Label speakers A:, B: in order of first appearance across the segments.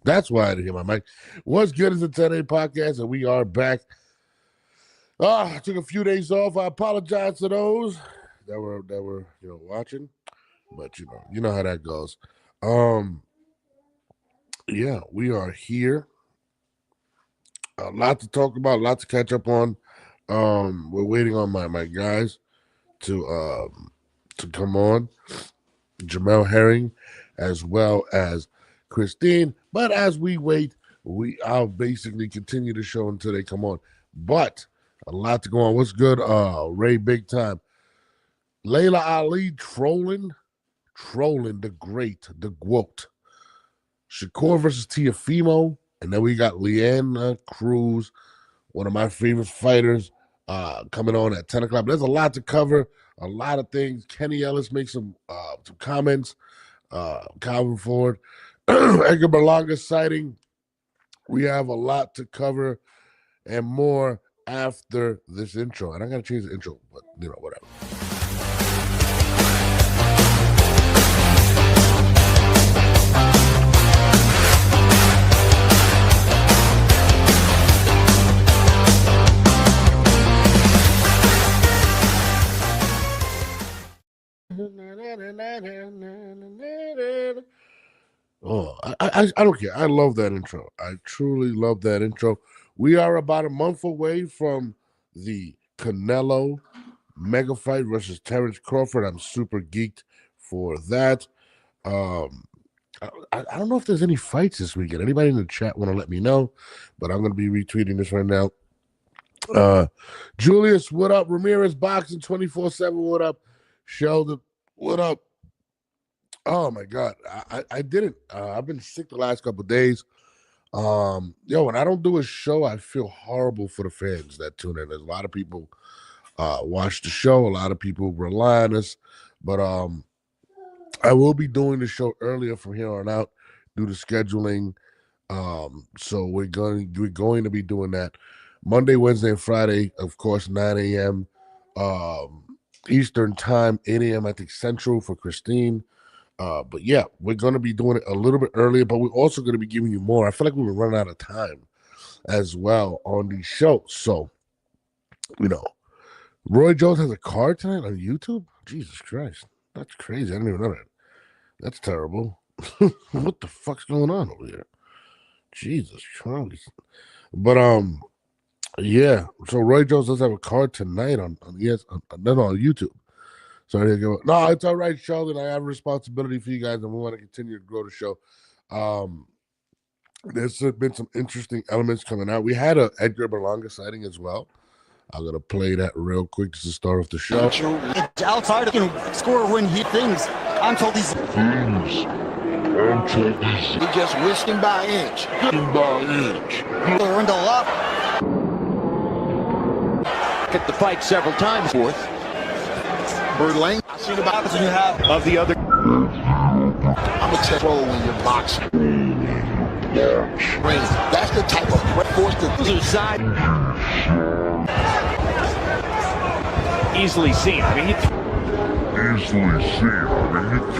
A: That's why I didn't hear my mic. What's good is the 10A podcast, and we are back. I took a few days off. I apologize to those that were watching, but you know how that goes. Yeah, we are here. A lot to talk about, a lot to catch up on. We're waiting on my guys to come on, Jamel Herring, as well as Christine. But as we wait, I'll basically continue the show until they come on. But a lot to go on. What's good, Ray? Big time. Laila Ali trolling the great, the GWOAT. Shakur versus Teofimo, and then we got Leanna Cruz, one of my favorite fighters, coming on at 10 o'clock. There's a lot to cover, a lot of things. Kenny Ellis makes some comments. Calvin Ford, Edgar Berlanga sighting. We have a lot to cover and more after this intro. And I got to change the intro, but whatever. Oh, I don't care. I love that intro. I truly love that intro. We are about a month away from the Canelo mega fight versus Terrence Crawford. I'm super geeked for that. I don't know if there's any fights this weekend. Anybody in the chat want to let me know? But I'm going to be retweeting this right now. Julius, what up? Ramirez Boxing 24/7, what up? Sheldon, what up? Oh my God, I didn't. I've been sick the last couple of days. When I don't do a show, I feel horrible for the fans that tune in. There's a lot of people watch the show. A lot of people rely on us, but I will be doing the show earlier from here on out due to scheduling. So we're going to be doing that Monday, Wednesday, and Friday, of course, 9 a.m. Eastern time, 8 a.m. I think Central for Christine. But yeah, we're going to be doing it a little bit earlier, but we're also going to be giving you more. I feel like we were running out of time as well on these shows. So, Roy Jones has a card tonight on YouTube? Jesus Christ. That's crazy. I didn't even know that. That's terrible. What the fuck's going on over here? Jesus Christ. But, yeah. So Roy Jones does have a card tonight on YouTube. So there you go. No, it's all right, Sheldon. I have a responsibility for you guys, and we want to continue to grow the show. There's been some interesting elements coming out. We had a Edgar Berlanga sighting as well. I'm gonna play that real quick just to start off the show.
B: It's outside of score when he thinks. I'm told he's he just whisking by inch. Learned a lot.
C: At the fight several times. Fourth.
B: Berlanga. I've seen about you have
C: of the other.
B: I'm a troll when you're boxing. That's the type of force that
C: to the side. Easily seen.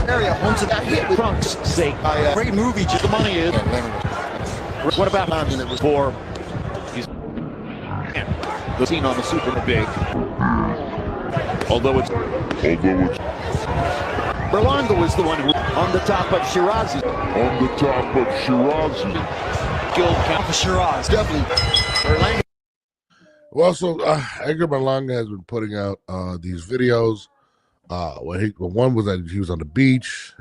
B: Area once it got hit with
C: Trunk's sake.
B: Great movie, just the money is.
C: What about it was for? He's the scene on the Super Big. Although it's Berlanga was the one who on the top of Shirazi. Killed Count Shiraz.
B: Definitely. Berlanga.
A: Well, so Edgar Berlanga has been putting out these videos. One was that he was on the beach.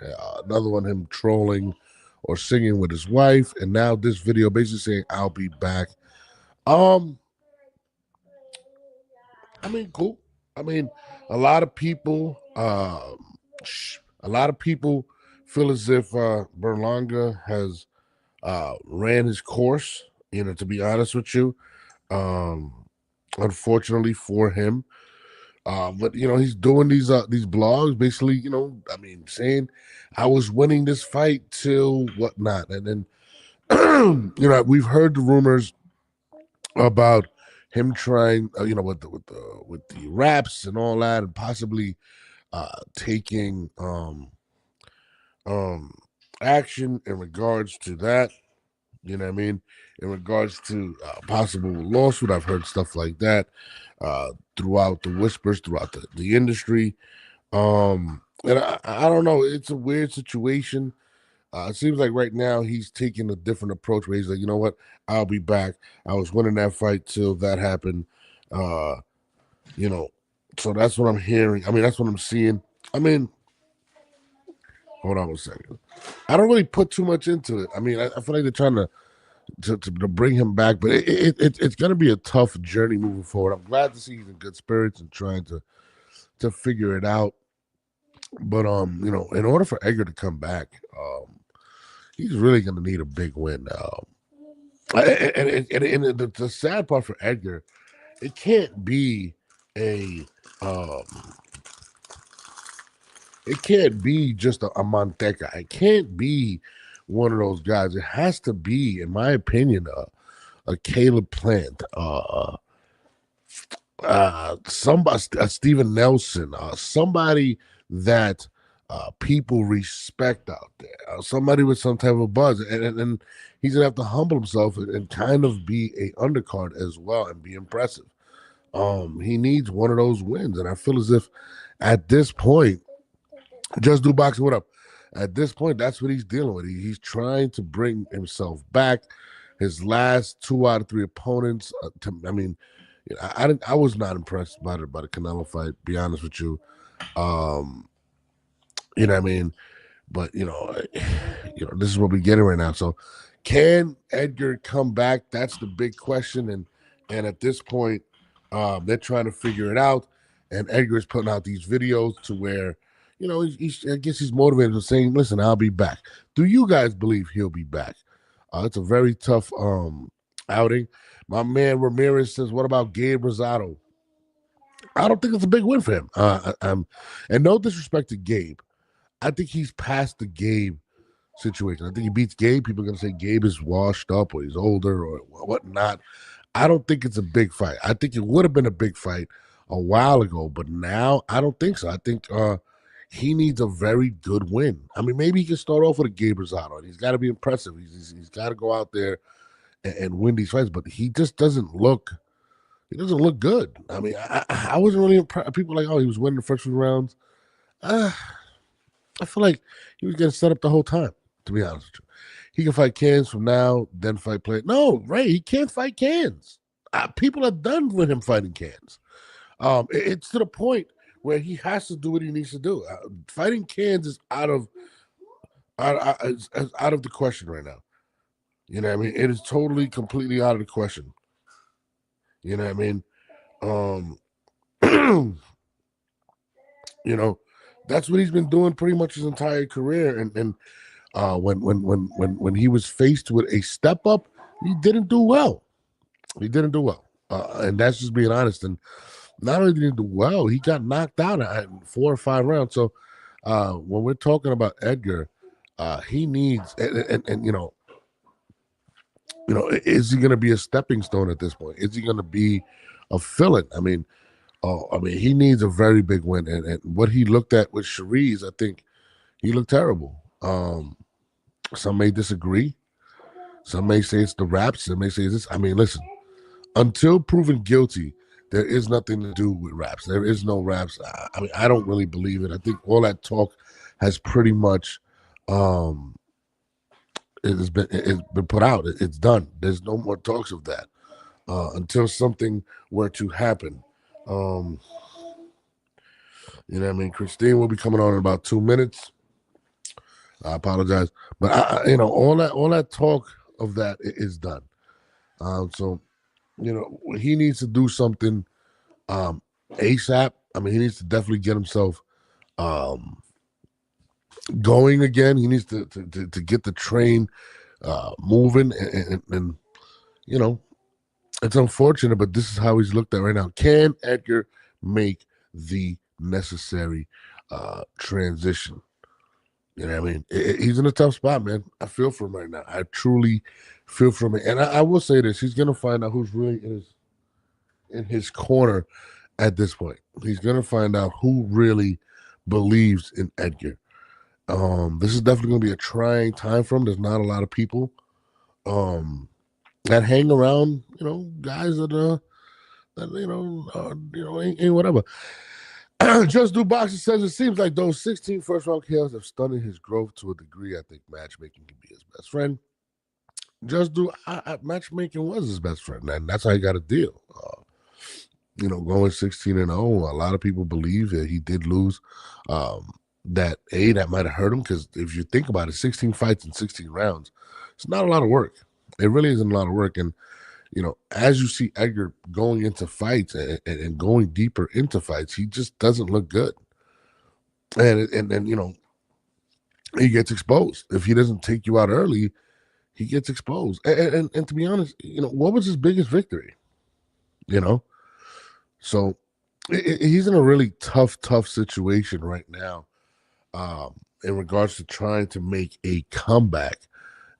A: Another one, him trolling or singing with his wife. And now this video basically saying, "I'll be back." Cool. A lot of people feel as if Berlanga has ran his course, to be honest with you. Unfortunately for him. But he's doing these blogs, basically, saying I was winning this fight till whatnot. And then we've heard the rumors about him trying, with the raps and all that, and possibly taking action in regards to that. You know what I mean? In regards to possible lawsuit, I've heard stuff like that throughout the whispers, throughout the industry. And I don't know. It's a weird situation. It seems like right now he's taking a different approach where he's like, you know what, I'll be back. I was winning that fight till that happened. Uh, you know, so that's what I'm hearing. I mean, that's what I'm seeing. I mean, hold on a second. I don't really put too much into it. I mean, I feel like they're trying to bring him back, but it's going to be a tough journey moving forward. I'm glad to see he's in good spirits and trying to figure it out. But in order for Edgar to come back, he's really going to need a big win. And the sad part for Edgar, it can't be a um, it can't be just a Manteca. It can't be one of those guys. It has to be, in my opinion, a Caleb Plant, somebody, Steven Nelson, somebody that people respect out there, somebody with some type of buzz, and he's gonna have to humble himself and kind of be a undercard as well and be impressive. He needs one of those wins, and I feel as if at this point, just do boxing. What up? At this point, that's what he's dealing with. He's trying to bring himself back. His last 2 out of 3 opponents. I mean, I was not impressed by the Canelo fight. Be honest with you. You know what I mean? But this is what we're getting right now. So, can Edgar come back? That's the big question. And at this point, they're trying to figure it out. And Edgar is putting out these videos to where, I guess he's motivated and saying, "Listen, I'll be back." Do you guys believe he'll be back? It's a very tough outing. My man Ramirez says, "What about Gabe Rosado?" I don't think it's a big win for him. And no disrespect to Gabe, I think he's past the Gabe situation. I think he beats Gabe. People are going to say Gabe is washed up or he's older or whatnot. I don't think it's a big fight. I think it would have been a big fight a while ago, but now I don't think so. I think he needs a very good win. I mean, maybe he can start off with a Gabe Rosado, and he's got to be impressive. He's got to go out there and win these fights, but he just doesn't look. He doesn't look good. I mean, I wasn't really impressed. People are like, oh, he was winning the first few rounds. I feel like he was getting set up the whole time, to be honest with you. He can fight Cans from now, then fight Play. No, Ray, he can't fight Cans. People are done with him fighting Cans. It's to the point where he has to do what he needs to do. Fighting Cans is out of the question right now. You know what I mean? It is totally, completely out of the question. You know what I mean? That's what he's been doing pretty much his entire career. And when he was faced with a step up, he didn't do well. And that's just being honest. And not only did he do well, he got knocked out at 4 or 5 rounds. So when we're talking about Edgar, he needs is he going to be a stepping stone at this point? Is he going to be a fill-in? I mean, he needs a very big win. And what he looked at with Shariz, I think he looked terrible. Some may disagree. Some may say it's the raps. Some may say it's this. I mean, listen, until proven guilty, there is nothing to do with raps. There is no raps. I mean, I don't really believe it. I think all that talk has pretty much it's been put out. It's done. There's no more talks of that until something were to happen. You know what I mean? Christine will be coming on in about 2 minutes. I apologize, but all that talk of that is done. So he needs to do something ASAP. I mean, he needs to definitely get himself going again. He needs to get the train moving, and it's unfortunate, but this is how he's looked at right now. Can Edgar make the necessary transition? You know what I mean? He's in a tough spot, man. I feel for him right now. I truly feel for him. And I will say this. He's going to find out who's really in his corner at this point. He's going to find out who really believes in Edgar. This is definitely going to be a trying time for him. There's not a lot of people that hang around, guys that ain't whatever. Just Do Boxing says it seems like those 16 first-round KOs have stunted his growth to a degree. I think matchmaking can be his best friend. Just Do matchmaking was his best friend, and that's how he got a deal. Going 16-0. A lot of people believe that he did lose. That might have hurt him, because if you think about it, 16 fights in 16 rounds, it's not a lot of work. It really isn't a lot of work, and as you see Edgar going into fights and going deeper into fights, he just doesn't look good. And he gets exposed. If he doesn't take you out early, he gets exposed. And to be honest, what was his biggest victory? So he's in a really tough situation right now in regards to trying to make a comeback.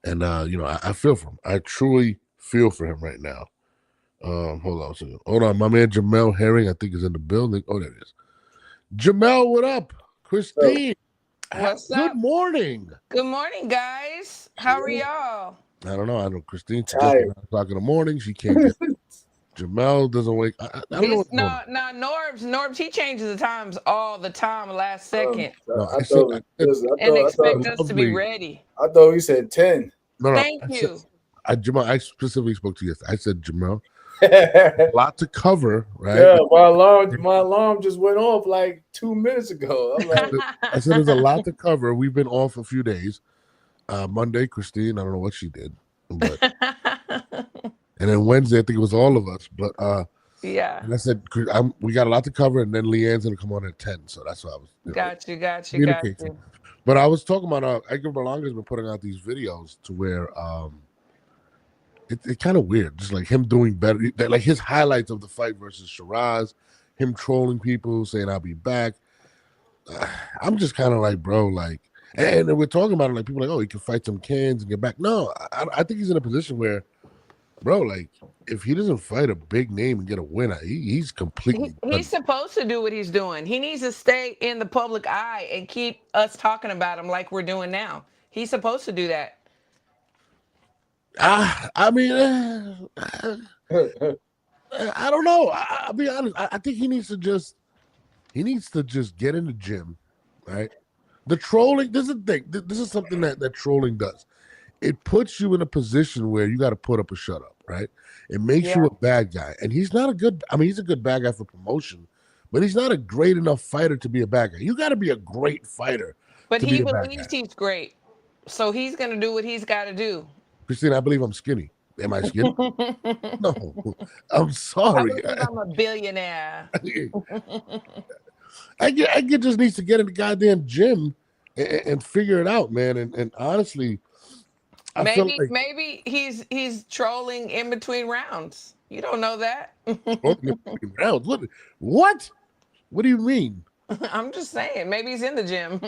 A: And, I feel for him. I truly feel for him right now. Hold on a second. Hold on. My man Jamel Herring, I think, is in the building. Oh, there it is. Jamel, what up? Christine.
D: What's
A: Good
D: up?
A: morning.
D: Good morning, guys. How are y'all?
A: I don't know. I know Christine just at 9 o'clock in the morning. She can't get Jamel doesn't wake. I don't know what's going on.
D: Norbs, he changes the times all the time, last second.
A: I
D: expect us to be ready.
E: I thought he said 10.
A: No,
D: Thank you.
A: Jamel, I specifically spoke to you yesterday. I said, Jamel, a lot to cover, right?
E: Yeah, my alarm just went off like 2 minutes ago. I'm like,
A: I said there's a lot to cover. We've been off a few days. Monday, Christine, I don't know what she did, but and then Wednesday, I think it was all of us. But
D: yeah.
A: And I said we got a lot to cover, and then Leanne's gonna come on at 10. So that's why I was
D: got you.
A: But I was talking about Edgar Berlanga's been putting out these videos to where it's kind of weird, just like him doing better, like his highlights of the fight versus Shiraz, him trolling people, saying I'll be back. I'm just kind of like, bro, like, and we're talking about it like people are like, oh, he can fight some cans and get back. No, I think he's in a position where, bro, like, if he doesn't fight a big name and get a win, he's completely.
D: He's supposed to do what he's doing. He needs to stay in the public eye and keep us talking about him like we're doing now. He's supposed to do that.
A: I mean, I don't know. I'll be honest. I think he needs to just get in the gym, right? The trolling. This is the thing. This is something that trolling does. It puts you in a position where you got to put up or shut up, right? It makes you a bad guy, and he's not a good. I mean, he's a good bad guy for promotion, but he's not a great enough fighter to be a bad guy. You got to be a great fighter.
D: But he believes he's great, so he's gonna do what he's got to do.
A: Christine, I believe I'm skinny. Am I skinny? No, I'm sorry.
D: I'm a billionaire.
A: I just needs to get in the goddamn gym and figure it out, man. And honestly,
D: maybe he's trolling in between rounds. You don't know that.
A: Rounds? What? What do you mean?
D: I'm just saying. Maybe he's in the gym.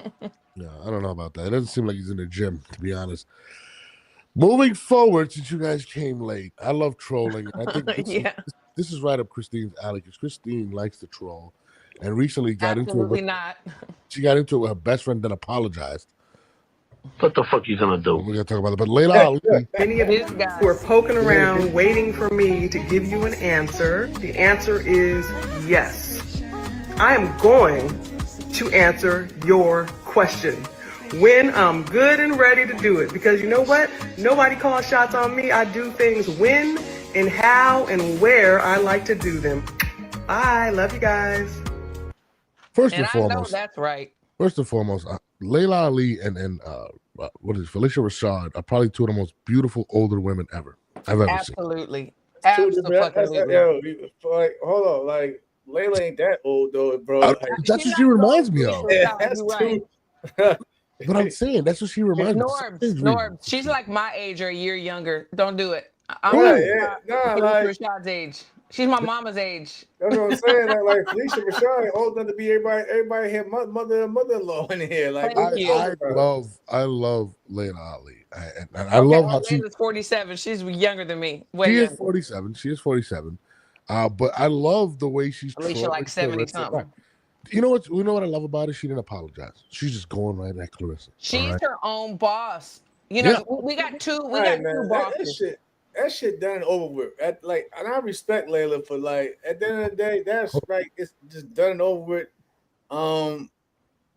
A: Yeah, I don't know about that. It doesn't seem like he's in the gym, to be honest. Moving forward, since you guys came late, I love trolling. I think this is right up Christine's alley, because Christine likes to troll, and recently got into it.
D: Not.
A: She got into it with her best friend, then apologized.
F: What the fuck you gonna do?
A: We're gonna talk about it. But Laila Ali,
G: many of you who are poking around waiting for me to give you an answer, the answer is yes. I am going to answer your question when I'm good and ready to do it. Because you know what? Nobody calls shots on me. I do things when and how and where I like to do them. Bye. Love you guys.
A: First and foremost,
D: that's right.
A: First and foremost, Laila Ali and Felicia Rashad are probably two of the most beautiful older women I've ever seen.
D: Absolutely.
E: Hold on, like Laila ain't that old though, bro.
A: That's what she reminds me of.
E: That's
D: right.
A: But I'm saying that's what she reminds me of.
D: Norbs. She's like my age or a year younger. Don't do it. I'm
E: like
D: Rashad's age. She's my mama's age.
E: That's what I'm saying. Like Felicia Rashad, old enough to be everybody here, mother-in-law in here. Like
A: I love Laila Ali. I love how she's
D: 47. She's younger than me.
A: She is 47. But I love the way she's
D: Felicia like 70 something.
A: You know what I love about it? She didn't apologize. She's just going right at Claressa.
D: She's her own boss. You
A: Yeah.
D: know, we got two. We
E: All right,
D: got
E: man.
D: two bosses.
E: That shit done and over with. And I respect Layla for like at the end of the day, that's like it's just done and over with. Um,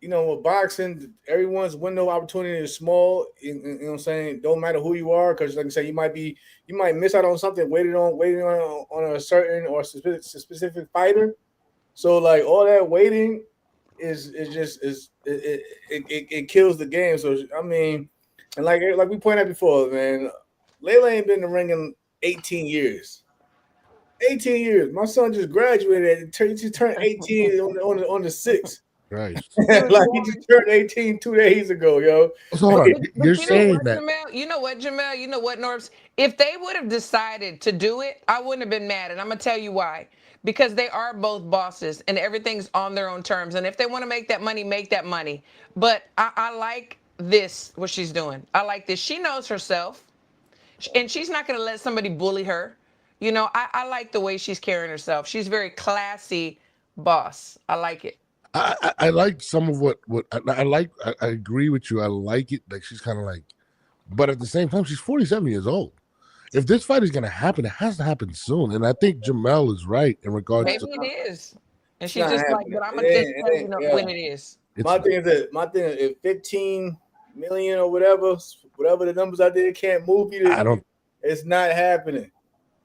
E: with boxing, everyone's window of opportunity is small. You know what I'm saying? Don't matter who you are, because like I said, you might miss out on something waiting on a certain or specific fighter. So like all that waiting it kills the game. So I mean, and like we pointed out before, man, Layla ain't been in the ring in 18 years. 18 years. My son just graduated. He just turned 18 on the 6th.
A: Right.
E: Like he just turned 18 2 days ago, yo.
A: So hold on.
D: But
A: You're
D: you know
A: saying
D: what,
A: that
D: Jamel? You know what, Jamel? You know what, Norbs? If they would have decided to do it, I wouldn't have been mad. And I'm going to tell you why. Because they are both bosses and everything's on their own terms. And if they want to make that money, make that money. But I like this, what she's doing. I like this. She knows herself. And she's not going to let somebody bully her. You know, I like the way she's carrying herself. She's very classy boss. I like it.
A: I like some of what I like. I agree with you. I like it. Like she's kind of like, but at the same time, she's 47 years old. If this fight is going to happen, it has to happen soon. And I think Jamel is right in regards
D: Maybe
A: to.
D: it is. And
E: It's
D: she's
E: not
D: just like,
E: happening.
D: but I'm
E: It
D: going to
E: ain't-
D: tell
E: it
D: you
E: ain't-
D: when it is.
E: My thing is if 15 million or whatever the numbers out there can't move you, it's not happening.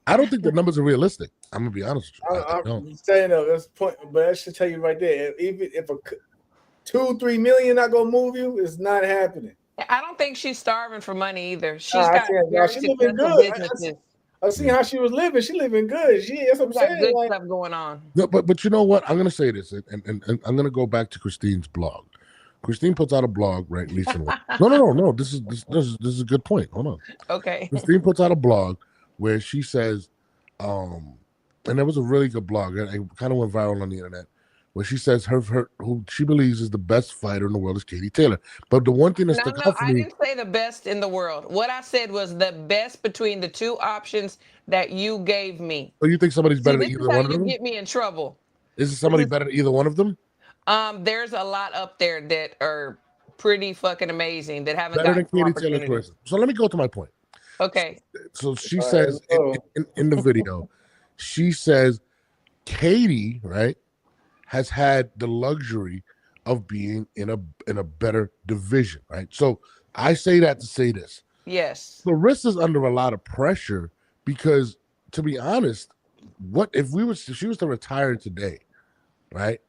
A: I don't think the numbers are realistic. I'm gonna be honest with you. I don't.
E: I'm saying though, that's point, but that should tell you right there. Even if a 2-3 million not gonna move you, it's not happening.
D: I don't think she's starving for money either. She's
E: Nah,
D: got very
E: she's living
D: successful
E: good.
D: businesses.
E: I seen how she was living. She living good. That's what I'm
D: She's got
E: saying.
D: good
E: Like,
D: stuff going on.
A: No, but you know what? I'm gonna say this, and I'm gonna go back to Christine's blog. Christine puts out a blog right recently. No. This is a good point. Hold on.
D: Okay.
A: Christine puts out a blog where she says, and it was a really good blog. It kind of went viral on the internet, where she says her who she believes is the best fighter in the world is Katie Taylor. But the one thing that stuck out for
D: I
A: me,
D: didn't say the best in the world. What I said was the best between the two options that you gave me.
A: so you think somebody's better than
D: This
A: either
D: is how
A: one of
D: you
A: them?
D: get me in trouble.
A: Is there somebody better than either one of them?
D: There's a lot up there that are pretty fucking amazing that haven't
A: Better than
D: gotten
A: Katie Taylor,
D: opportunities.
A: Claressa. So let me go to my point.
D: Okay.
A: So she says in the video, she says Katie, right, has had the luxury of being in a better division, right? So I say that to say this.
D: Yes.
A: Clarissa's under a lot of pressure because, to be honest, what if she was to retire today, right?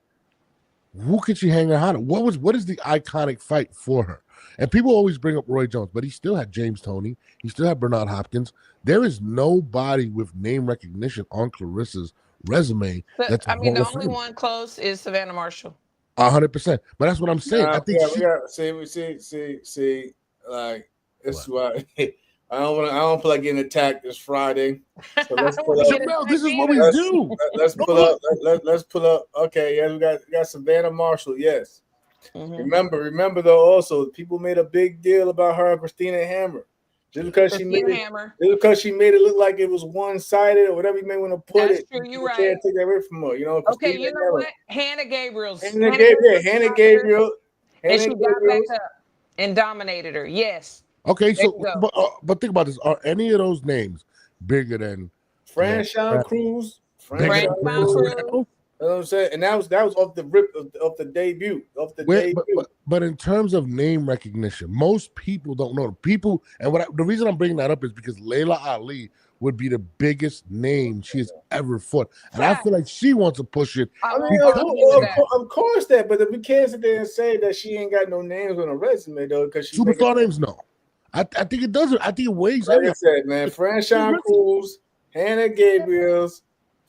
A: Who could she hang her hat on? What is the iconic fight for her? And people always bring up Roy Jones, but he still had James Toney. He still had Bernard Hopkins. There is nobody with name recognition on Clarissa's resume.
D: But, I mean, the only one close is Savannah Marshall.
A: 100%. But that's what I'm saying. I think
E: see, like this is why I don't feel like getting attacked this Friday. So let's pull up.
A: Jamel, this is what we do.
E: Let's pull up. Let's pull up. Okay, yeah, we got Savannah Marshall. Yes.
D: Mm-hmm.
E: Remember though. Also, people made a big deal about her and Christina Hammer. Just because she made it look like it was one-sided or whatever you may want to put it.
D: True, you're right.
E: Can't take that away from her.
D: Okay, you know what? Hannah Gabriel.
E: Hannah Gabriel.
D: And she got back up and dominated her. Yes.
A: Okay, so but think about this: are any of those names bigger than
E: Shakur Cruz?
A: Cruz?
E: You know what I'm saying? And that was off the rip of the debut.
A: But in terms of name recognition, most people don't know. People, and the reason I'm bringing that up is because Laila Ali would be the biggest name she has ever fought, and I feel like she wants to push it.
E: I mean, of course that, but we can't sit there and say that she ain't got no names on her resume though, because she
A: superstar names. No, I think it does. I think it weighs.
E: Like I said, man, Shakur Cruz, Hannah Gabriel's.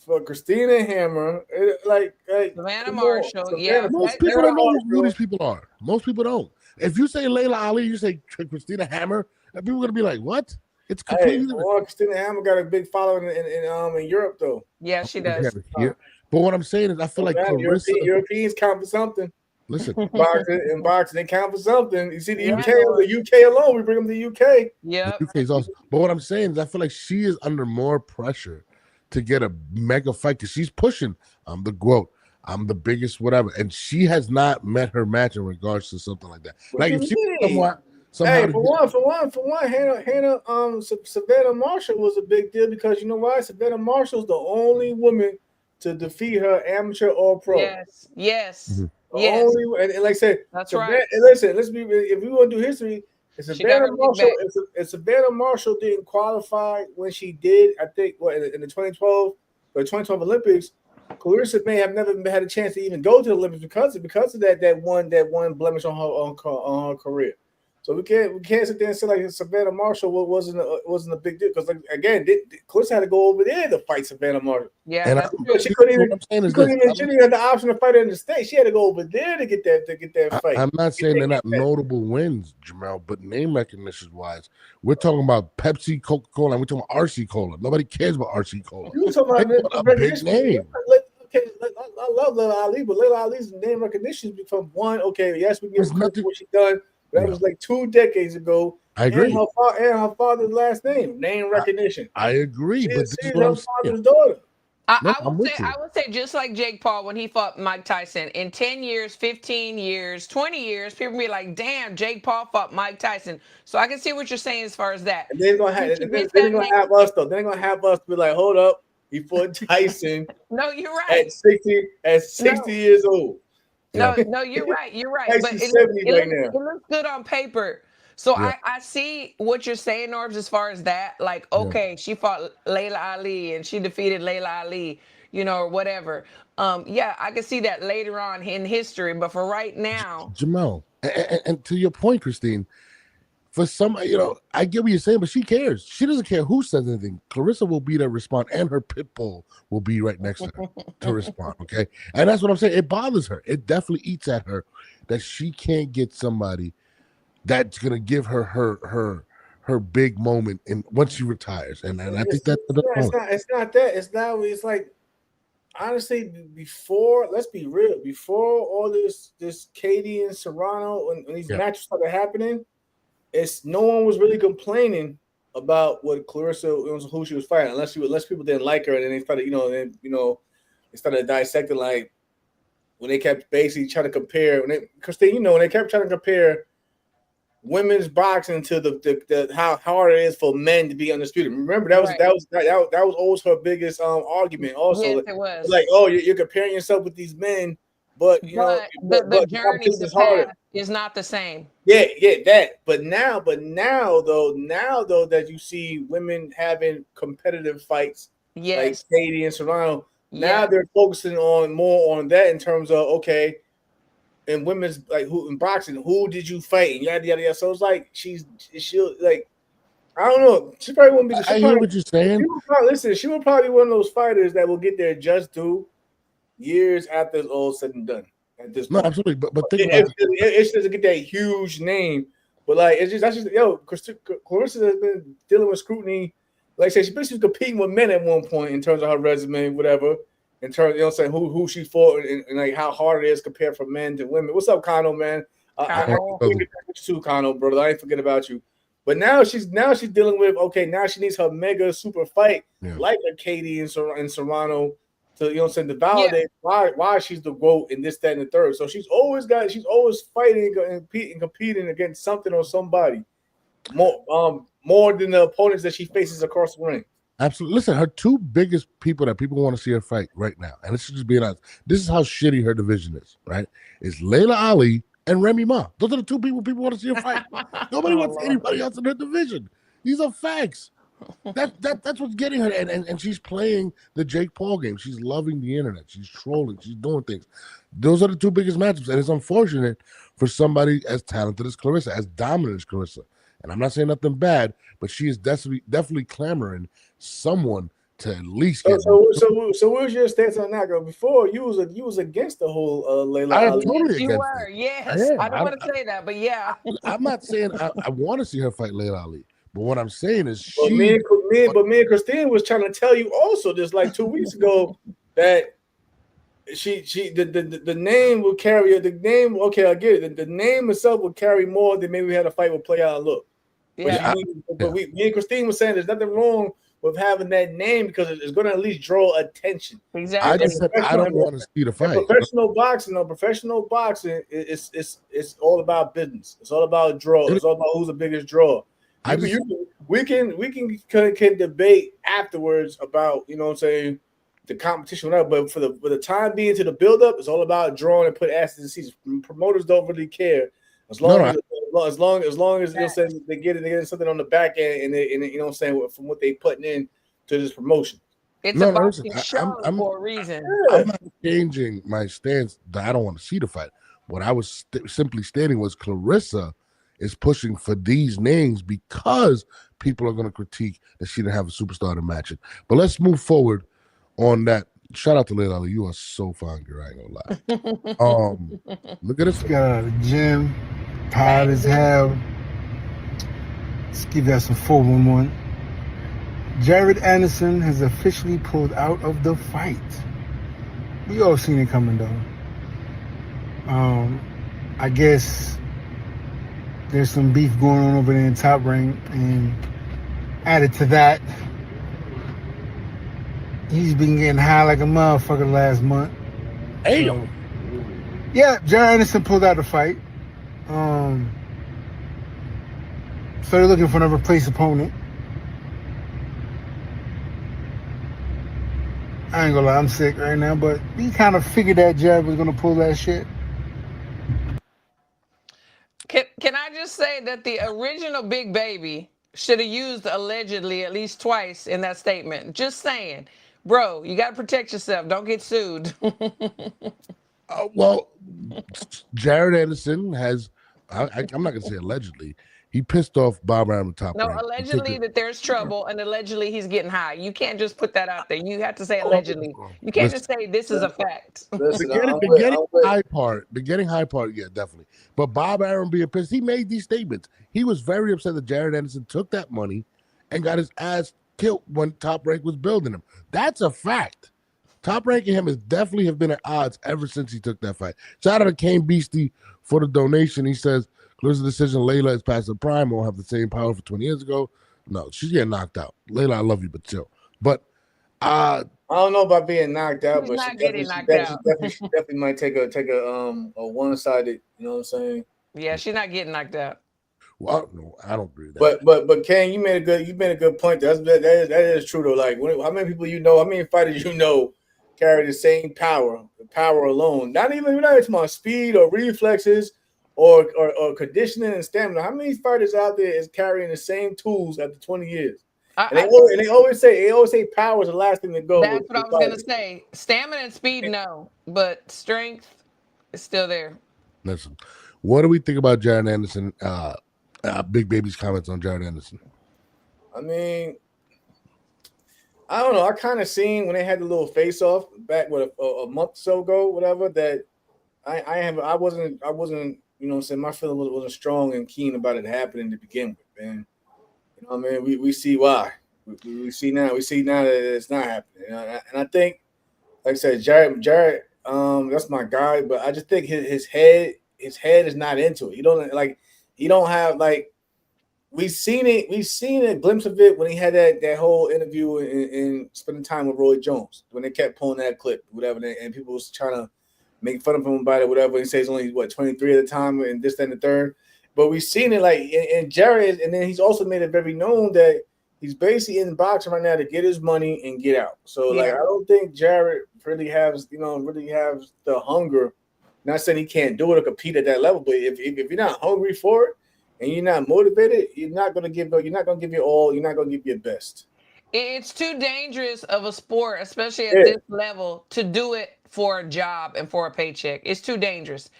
E: For Christina Hammer, like
D: Savannah Marshall,
A: most people don't know who these people are. Most people don't. If you say Laila Ali, you say Christina Hammer, people are gonna be like, "What?" It's completely different.
E: Christina Hammer got a big following in Europe, though.
D: Yeah, she does.
A: But what I'm saying is, I feel like
E: Europeans count for something.
A: Listen,
E: boxing, they count for something. You see the UK alone, we bring them to the UK.
D: Yeah,
A: the UK is awesome. But what I'm saying is, I feel like she is under more pressure to get a mega fight because she's pushing. I'm the GOAT. I'm the biggest, whatever, and she has not met her match in regards to something like that. Like if she somehow.
E: Hey, for one, Hannah, Savannah Marshall was a big deal because you know why? Savannah Marshall's the only woman to defeat her amateur or pro.
D: Yes, yes,
A: Mhm.
E: The
D: yes.
E: only, and like I said,
D: That's
E: Savannah.
D: right.
E: And listen, let's be. If we want to do history, if
D: She got
E: Savannah
D: her big
E: Marshall,
D: back.
E: if Savannah Marshall didn't qualify when she did, I think what in the 2012 or 2012 Olympics, Claressa may have never had a chance to even go to the Olympics because of that one blemish on her career. So we can't sit there and say like Savannah Marshall wasn't a big deal because like again, Claressa had to go over there to fight Savannah Marshall.
D: Yeah,
A: And I,
D: that's true.
E: She couldn't
A: what
E: even
A: I'm saying
E: she
A: is
E: couldn't
A: this:
E: even she didn't have the option to fight her in the state. She had to go over there to get that fight.
A: I'm not saying they're not notable wins, Jamel, but name recognition wise, we're talking about Pepsi, Coca-Cola, and we're talking about RC Cola. Nobody cares about RC Cola.
E: You were talking
A: They
E: about
A: want a big
E: recognition.
A: name.
E: I love Laila Ali, but Laila Ali's name recognition from one. Okay, yes, we give
A: There's
E: her credit
A: nothing.
E: for what she done, but that
A: Yeah,
E: was like 2 decades ago.
A: I
E: And
A: agree.
E: her father's last name
A: I,
E: recognition.
A: I agree,
E: She
A: but
E: is
A: this
E: she
A: is
E: is
A: what
E: her
A: I'm saying.
E: father's daughter.
A: No,
D: I
A: I'm
D: would say
A: with you.
D: just like Jake Paul when he fought Mike Tyson in 10 years, 15 years, 20 years, people be like, "Damn, Jake Paul fought Mike Tyson." So I can see what you're saying as far as that.
E: And they're gonna have
D: When she
E: and then
D: gets
E: they're
D: that
E: gonna
D: name,
E: have us though. They're gonna have us be like, hold up, he fought Tyson
D: no, you're
E: at
D: right.
E: 60
D: No,
E: years old.
A: Yeah,
D: no, you're right. You're right. But
E: Tyson's 70 right now.
D: it looks good on paper. So
A: yeah,
D: I see what you're saying, Norbs, as far as that. Like,
A: yeah.
D: okay, she fought Layla Ali and she defeated Layla Ali, or whatever. Yeah, I can see that later on in history. But for right now,
A: Jamel, and to your point, Christine, for some, I get what you're saying, but she cares. She doesn't care who says anything. Claressa will be there to respond, and her pit bull will be right next to her to respond. Okay, and that's what I'm saying. It bothers her. It definitely eats at her that she can't get somebody that's gonna give her big moment in once she retires. And I think that's the point.
E: It's not that. It's like honestly, let's be real, before all this Katie and Serrano when these
A: Yeah,
E: matches started happening, it's no one was really complaining about what Claressa who she was fighting, unless people didn't like her, and then they started, they started dissecting like when they kept basically trying to compare when they kept trying to compare women's boxing to the how hard it is for men to be undisputed. Remember
D: right?
E: that was always her biggest argument. Also,
D: Yes, it was.
E: like, oh, you're comparing yourself with these men, but
D: But the
E: but the
D: journey,
E: competition
D: the
E: is harder.
D: path is not the same.
E: Yeah, that. But now though that you see women having competitive fights like
D: Yes,
E: Katie and Serrano, now
D: yes,
E: they're focusing more on that in terms of okay, in women's like who in boxing, who did you fight and yada yada yada. So it's like she'll like I don't know. She probably won't be the. She
A: I hear
E: probably
A: what you're saying.
E: she will probably listen. She will probably be one of those fighters that will get their just due years after it's all said and done. At this
A: No,
E: point,
A: absolutely. But think about
E: if she doesn't get that huge name, but like that's just Claressa has been dealing with scrutiny. Like I said, she basically was competing with men at one point in terms of her resume, whatever. In terms, saying who she fought and like how hard it is compared from men to women. What's up, Kano, man? I
D: Kyle.
E: forget about you too, Kano, brother. I ain't forget about you. But now she's dealing with okay. Now she needs her mega super fight
A: yeah.
E: like a Katie and Serrano to to
D: Yeah,
E: validate why she's the GOAT in this, that, and the third. So she's always fighting and competing against something or somebody more than the opponents that she faces across the ring.
A: Absolutely. Listen, her two biggest people that people want to see her fight right now, and this is just being honest, this is how shitty her division is, right? Is Layla Ali and Remy Ma. Those are the two people want to see her fight. Nobody
D: Oh,
A: wants
D: Lord.
A: anybody else in her division. These are facts. That's what's getting her. And she's playing the Jake Paul game. She's loving the internet. She's trolling. She's doing things. Those are the two biggest matchups. And it's unfortunate for somebody as talented as Claressa, as dominant as Claressa. And I'm not saying nothing bad, but she is definitely clamoring someone to at least get.
E: So where's your stance on that, girl? Before you was against the whole Layla
A: I am
E: Ali.
A: totally
D: Yes, you
A: against
D: were.
A: it.
D: Yes,
A: I
D: I
A: am.
D: don't want to say that, but yeah.
A: I'm not saying I want to see her fight Layla Ali, but what I'm saying is
E: But me and Christine was trying to tell you also just like 2 weeks ago that the name will carry the name. Okay, I get it. The name itself will carry more than maybe we had a fight with play out and look. But
D: Yeah.
E: me and Christine was saying there's nothing wrong with having that name because it's going to at least draw attention.
D: Exactly.
A: I just said I don't want to see the fight.
E: Professional boxing, it's all about business. It's all about draw. It's all about who's the biggest draw. We can debate afterwards about, you know what I'm saying, the competition, whatever. But for the time being, to the build up, it's all about drawing and put asses in seats. Promoters don't really care as long as they'll say they get something on the back end, and they, you know what I'm saying, from what they putting in to this promotion.
D: It's a boxing show for a reason.
A: I'm not changing my stance that I don't want to see the fight. What I was simply stating was Claressa is pushing for these names because people are going to critique that she didn't have a superstar to match it. But let's move forward on that. Shout out to Laila. You are so fine, girl. I ain't gonna lie. Look at this.
H: Got out of the gym, tired as hell. Let's give that some 411. Jared Anderson has officially pulled out of the fight. We all seen it coming though. I guess there's some beef going on over there in Top Rank, and added to that, he's been getting high like a motherfucker last month.
A: Hey,
H: so, yeah, Jared Anderson pulled out the fight. So they're looking for another place opponent. I ain't gonna lie, I'm sick right now, but we kind of figured that Jared was gonna pull that shit.
D: Can I just say that the original Big Baby should have used allegedly at least twice in that statement? Just saying. Bro, you got to protect yourself. Don't get sued.
A: Well, Jared Anderson has, I'm not going to say allegedly, he pissed off Bob Arum Top
D: No,
A: Rank.
D: allegedly that there's trouble, and allegedly he's getting high. You can't just put that out there. You have to say allegedly. You can't just say this is a fact.
A: The getting high part, yeah, definitely. But Bob Arum being pissed, he made these statements. He was very upset that Jared Anderson took that money and got his ass killed when Top Rank was building him. That's a fact. Top Rank and him has definitely have been at odds ever since he took that fight. Shout out to Kane Beastie for the donation. He says, "Clear's the decision. Layla is past the prime. Won't have the same power for 20 years ago." No, she's getting knocked out. Layla, I love you, but chill. But
E: I don't know about being knocked out,
D: She's
E: but
D: not
E: she
D: getting
E: definitely,
D: knocked out.
E: she definitely might take a one-sided. You know what I'm saying?
D: Yeah, she's not getting knocked out.
A: Well, no, I don't agree with that.
E: But Ken, you made a good point. That is true though. Like, how many people you know? How many fighters you know carry the same power? The power alone. Not even, we're not talking about speed or reflexes or conditioning and stamina. How many fighters out there is carrying the same tools after 20 years? They always say power is the last thing to go.
D: That's what I was gonna say. Stamina and speed, no, but strength is still there.
A: Listen, what do we think about Jared Anderson? Big Baby's comments on Jared Anderson.
E: I mean, I don't know. I kind of seen when they had the little face off back with a month or so ago, whatever. That I wasn't. You know what I'm saying? My feeling wasn't strong and keen about it happening to begin with, man. You know what I mean? We see why. We see now. We see now that it's not happening. You know? And I think, like I said, Jared, that's my guy. But I just think his head is not into it. He don't have like. We've seen a glimpse of it when he had that whole interview and spending time with Roy Jones when they kept pulling that clip, whatever, and people was trying to make fun of him about it, whatever. He says only 23 at the time, and this, that, and the third. But we've seen it like in Jared, and then he's also made it very known that he's basically in boxing right now to get his money and get out. So like I don't think Jared really has the hunger. Not saying he can't do it or compete at that level, but if you're not hungry for it and you're not motivated, you're not gonna give your all. You're not gonna give your best.
D: It's too dangerous of a sport, especially at this level, to do it for a job and for a paycheck. It's too dangerous.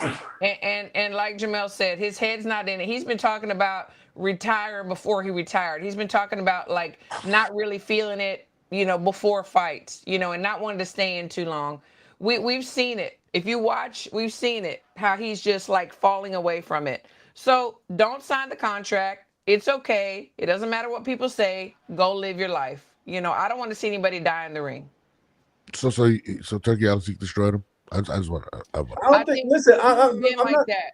D: And like Jamel said, his head's not in it. He's been talking about retiring before he retired. He's been talking about like not really feeling it, before fights, and not wanting to stay in too long. We've seen it. If you watch, we've seen it, how he's just like falling away from it. So don't sign the contract. It's okay. It doesn't matter what people say. Go live your life. I don't want to see anybody die in the ring.
A: So Turkey Alley destroyed him. I just want to.
E: I don't think. Listen, I'm
D: like
E: not.
D: That.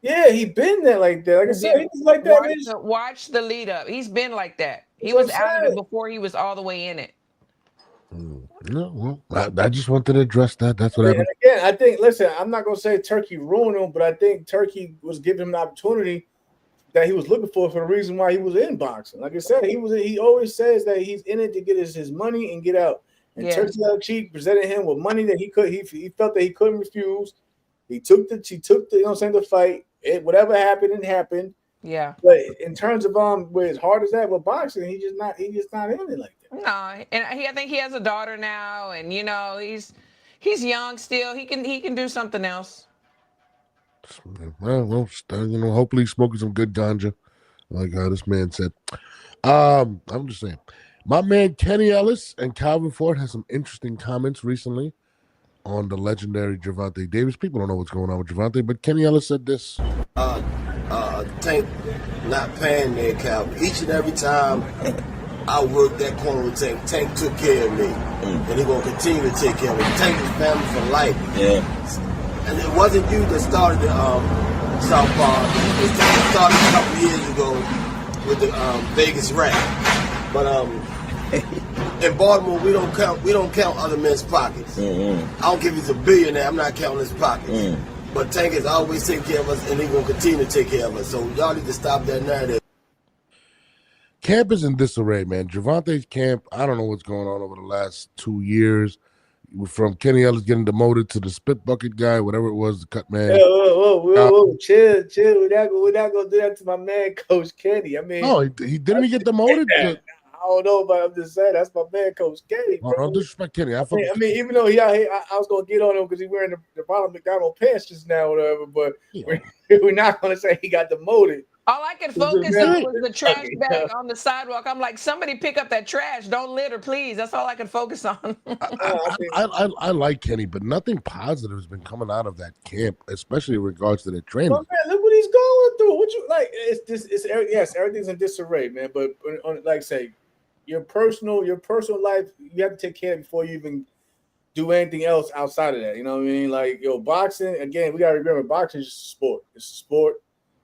E: Yeah, he been there like that. Like I said, he was like that.
D: Watch the lead up. He's been like that. He
E: That's
D: was
E: what I'm
D: out of it
E: saying.
D: before he was all the way in it.
A: No, well, I just wanted to address that. That's what happened.
E: And again, I think. Listen, I'm not gonna say Turkey ruined him, but I think Turkey was giving him an opportunity that he was looking for the reason why he was in boxing. Like I said, he always says that he's in it to get his money and get out. And Turkey Cheek presented him with money that he felt that he couldn't refuse. He took the you know what I'm saying, the fight. Whatever happened, it happened.
D: Yeah.
E: But in terms of where as hard as that with boxing, he's just not in it like that.
D: No, and I think he has a daughter now, and you know he's young still. He can do something else.
A: Well, you know, hopefully he's smoking some good ganja, like how this man said. I'm just saying, my man Kenny Ellis and Calvin Ford has some interesting comments recently on the legendary Gervonta Davis. People don't know what's going on with Gervonta, but Kenny Ellis said this.
I: Tank not paying their Calvin. Each and every time I worked that corner with Tank, Tank took care of me. And he's going to continue to take care of me. Tank is family for life. Yeah. And it wasn't you that started the Southpaw. It started a couple years ago with the Vegas Rat. But in Baltimore, we don't count other men's pockets. Mm-hmm. I don't care if he's a billionaire. I'm not counting his pockets. But Tank has always taken care of us, and he's going to continue to take care of us. So y'all need to stop that narrative.
A: Camp is in disarray, man. Gervonta's camp, I don't know what's going on over the last 2 years. From Kenny Ellis getting demoted to the spit bucket guy, whatever it was, the cut man.
E: Whoa, chill. We're not gonna do that to my man, Coach Kenny. I mean,
A: no, he didn't get demoted.
E: I don't know, but I'm just saying that's my man, Coach Kenny.
A: Oh, don't disrespect Kenny. I
E: mean, even though I was gonna get on him because he's wearing the Ronald McDonald pants just now, or whatever. But we're not gonna say he got demoted.
D: All I could focus on was the trash bag on the sidewalk. I'm like, somebody pick up that trash. Don't litter, please. That's all I could focus on.
A: I like Kenny, but nothing positive has been coming out of that camp, especially in regards to their training.
E: Oh, man, look what he's going through. What you like? Yes, everything's in disarray, man. But like I say, your personal life, you have to take care of before you even do anything else outside of that. You know what I mean? Like, boxing, again, we gotta remember boxing is just a sport. It's a sport.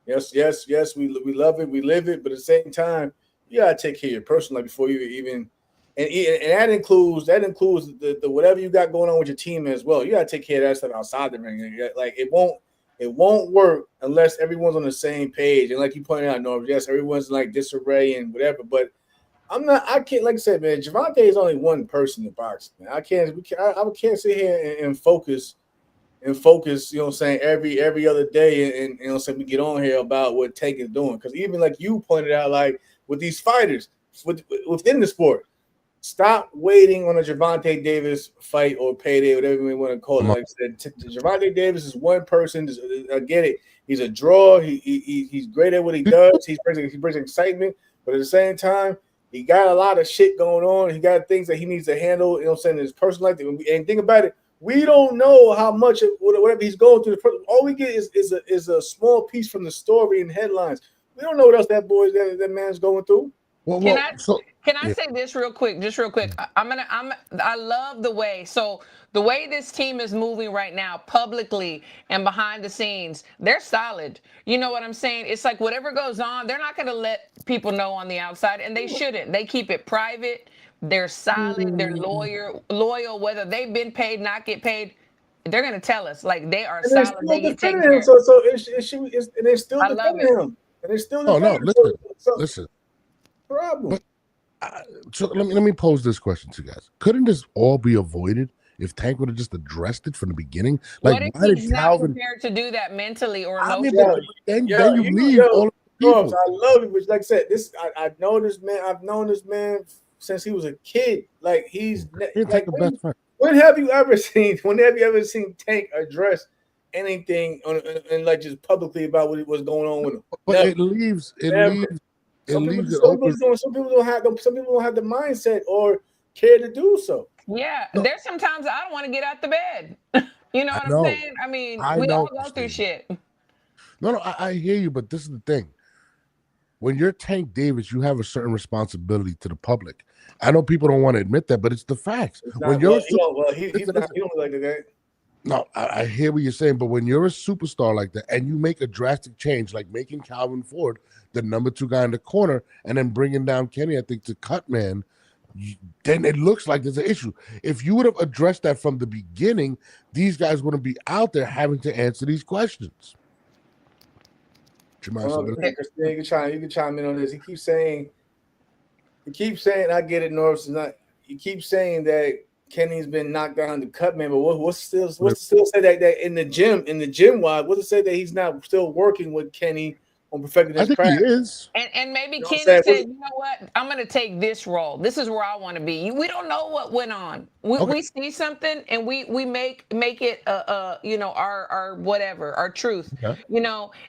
E: Yes, we love it, we live it, but at the same time, you gotta take care of your personal life before you even, and that includes the whatever you got going on with your team as well. You gotta take care of that stuff outside the ring. Like it won't work unless everyone's on the same page. And like you pointed out, Norm, yes, everyone's like disarray and whatever, but I can't, like I said, man, Gervonta is only one person in boxing. Man. I can't sit here and focus. You know what I'm saying, every other day, and you know what I'm saying, we get on here about what Tank is doing. Because even like you pointed out, like with these fighters within the sport, stop waiting on a Gervonta Davis fight or payday, whatever we want to call it. Like I said, Gervonta Davis is one person. I get it. He's a draw. He's great at what he does. He brings excitement, but at the same time, he got a lot of shit going on. He got things that he needs to handle. You know what I'm saying, in his personal life. And think about it. We don't know how much of whatever he's going through. All we get is a small piece from the story and headlines. We don't know what else that man's going through.
D: Can I say this real quick? Just real quick. I love the way. So the way this team is moving right now, publicly and behind the scenes, they're solid. You know what I'm saying? It's like whatever goes on, they're not going to let people know on the outside, and they shouldn't. They keep it private. They're solid. They're loyal. Whether they've been paid, not get paid, they're gonna tell us. Like they are solid. They get taken care of.
E: So and they're still defending him. And they're still defending him.
A: Listen.
E: Problem.
A: So let me pose this question to you guys. Couldn't this all be avoided if Tank would have just addressed it from the beginning? Like,
D: what if he's not prepared to do that mentally or emotionally?
A: Then you leave all of the people.
E: I love it, but like I said, I know this man. I've known this man since he was a kid. Like he's like, when have you ever seen Tank address anything and like just publicly about what was going on with him?
A: But it leaves it open.
E: Some people don't have the mindset or care to do so.
D: Yeah, there's sometimes I don't want to get out the bed. You know what I'm saying? I mean, we all go through shit.
A: No, I hear you, but this is the thing. When you're Tank Davis, you have a certain responsibility to the public. I know people don't want to admit that, but it's the facts.
E: He's not, he don't like that.
A: No, I hear what you're saying, but when you're a superstar like that and you make a drastic change, like making Calvin Ford the number 2 guy in the corner and then bringing down Kenny, I think, to cut man, then it looks like there's an issue. If you would have addressed that from the beginning, these guys wouldn't be out there having to answer these questions.
E: Christine, you can chime in on this. He keeps saying, I get it, Norris. You keep saying that Kenny's been knocked down to cut man, but what's still say that in the gym wise, what's to say that he's not still working with Kenny on perfecting his craft?
A: He is.
D: And maybe Kenny said, you know what, I'm going to take this role. This is where I want to be. We don't know what went on. We see something and we make it our whatever, our truth. Okay.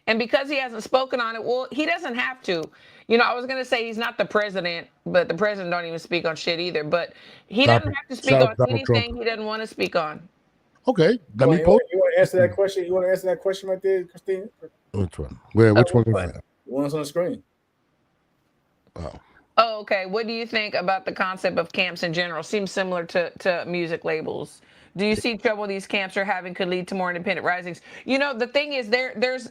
D: And because he hasn't spoken on it, well, he doesn't have to. I was going to say he's not the president, but the president don't even speak on shit either. But he doesn't have to speak on anything he doesn't want to speak on.
A: Okay.
E: You want to answer that question? You want to answer that question right there, Christine?
A: Which one? Which one?
E: The one's on the screen.
D: Oh, okay. What do you think about the concept of camps in general? Seems similar to music labels. Do you see trouble these camps are having could lead to more independent risings? The thing is there's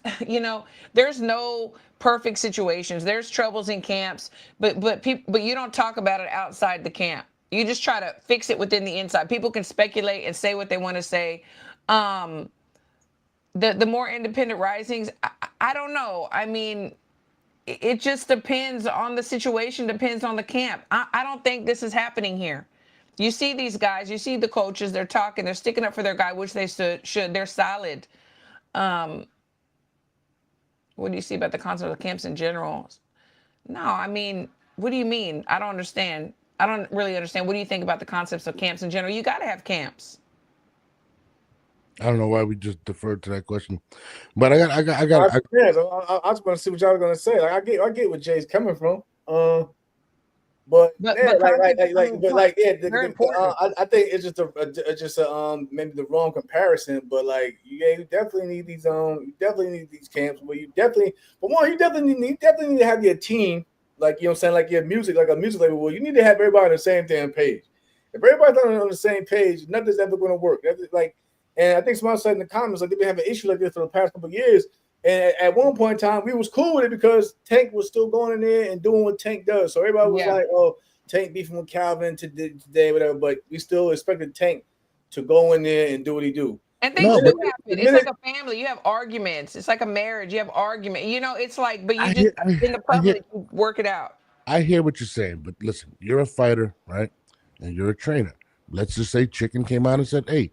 D: no perfect situations. There's troubles in camps, but you don't talk about it outside the camp. You just try to fix it within the inside. People can speculate and say what they want to say. The more independent risings, I don't know. I mean, it just depends on the situation, depends on the camp. I don't think this is happening here. You see these guys, you see the coaches, they're talking, they're sticking up for their guy, which they should. They're solid. What do you see about the concept of camps in general? No, I mean, what do you mean? I don't understand. I don't really understand. What do you think about the concepts of camps in general? You got to have camps.
A: I don't know why we just deferred to that question, but I was
E: going to see what y'all were going to say. Like, I get where Jay's coming from. I think it's just maybe the wrong comparison. But like, you definitely need these camps. But you definitely need to have your team. Like, you know what I'm saying, like your music, like a music label. Well, you need to have everybody on the same damn page. If everybody's not on the same page, nothing's ever going to work. And I think somebody said in the comments, like, they've been having issues like this for the past couple of years. And at one point in time, we was cool with it because Tank was still going in there and doing what Tank does. So everybody was like, oh, Tank beefing with Calvin today, whatever. But we still expected Tank to go in there and do what he do.
D: And things do happen. It's like a family. You have arguments. It's like a marriage. You have argument. It's like, but you just in the public, you work it out.
A: I hear what you're saying, but listen, you're a fighter, right? And you're a trainer. Let's just say Chicken came out and said, hey,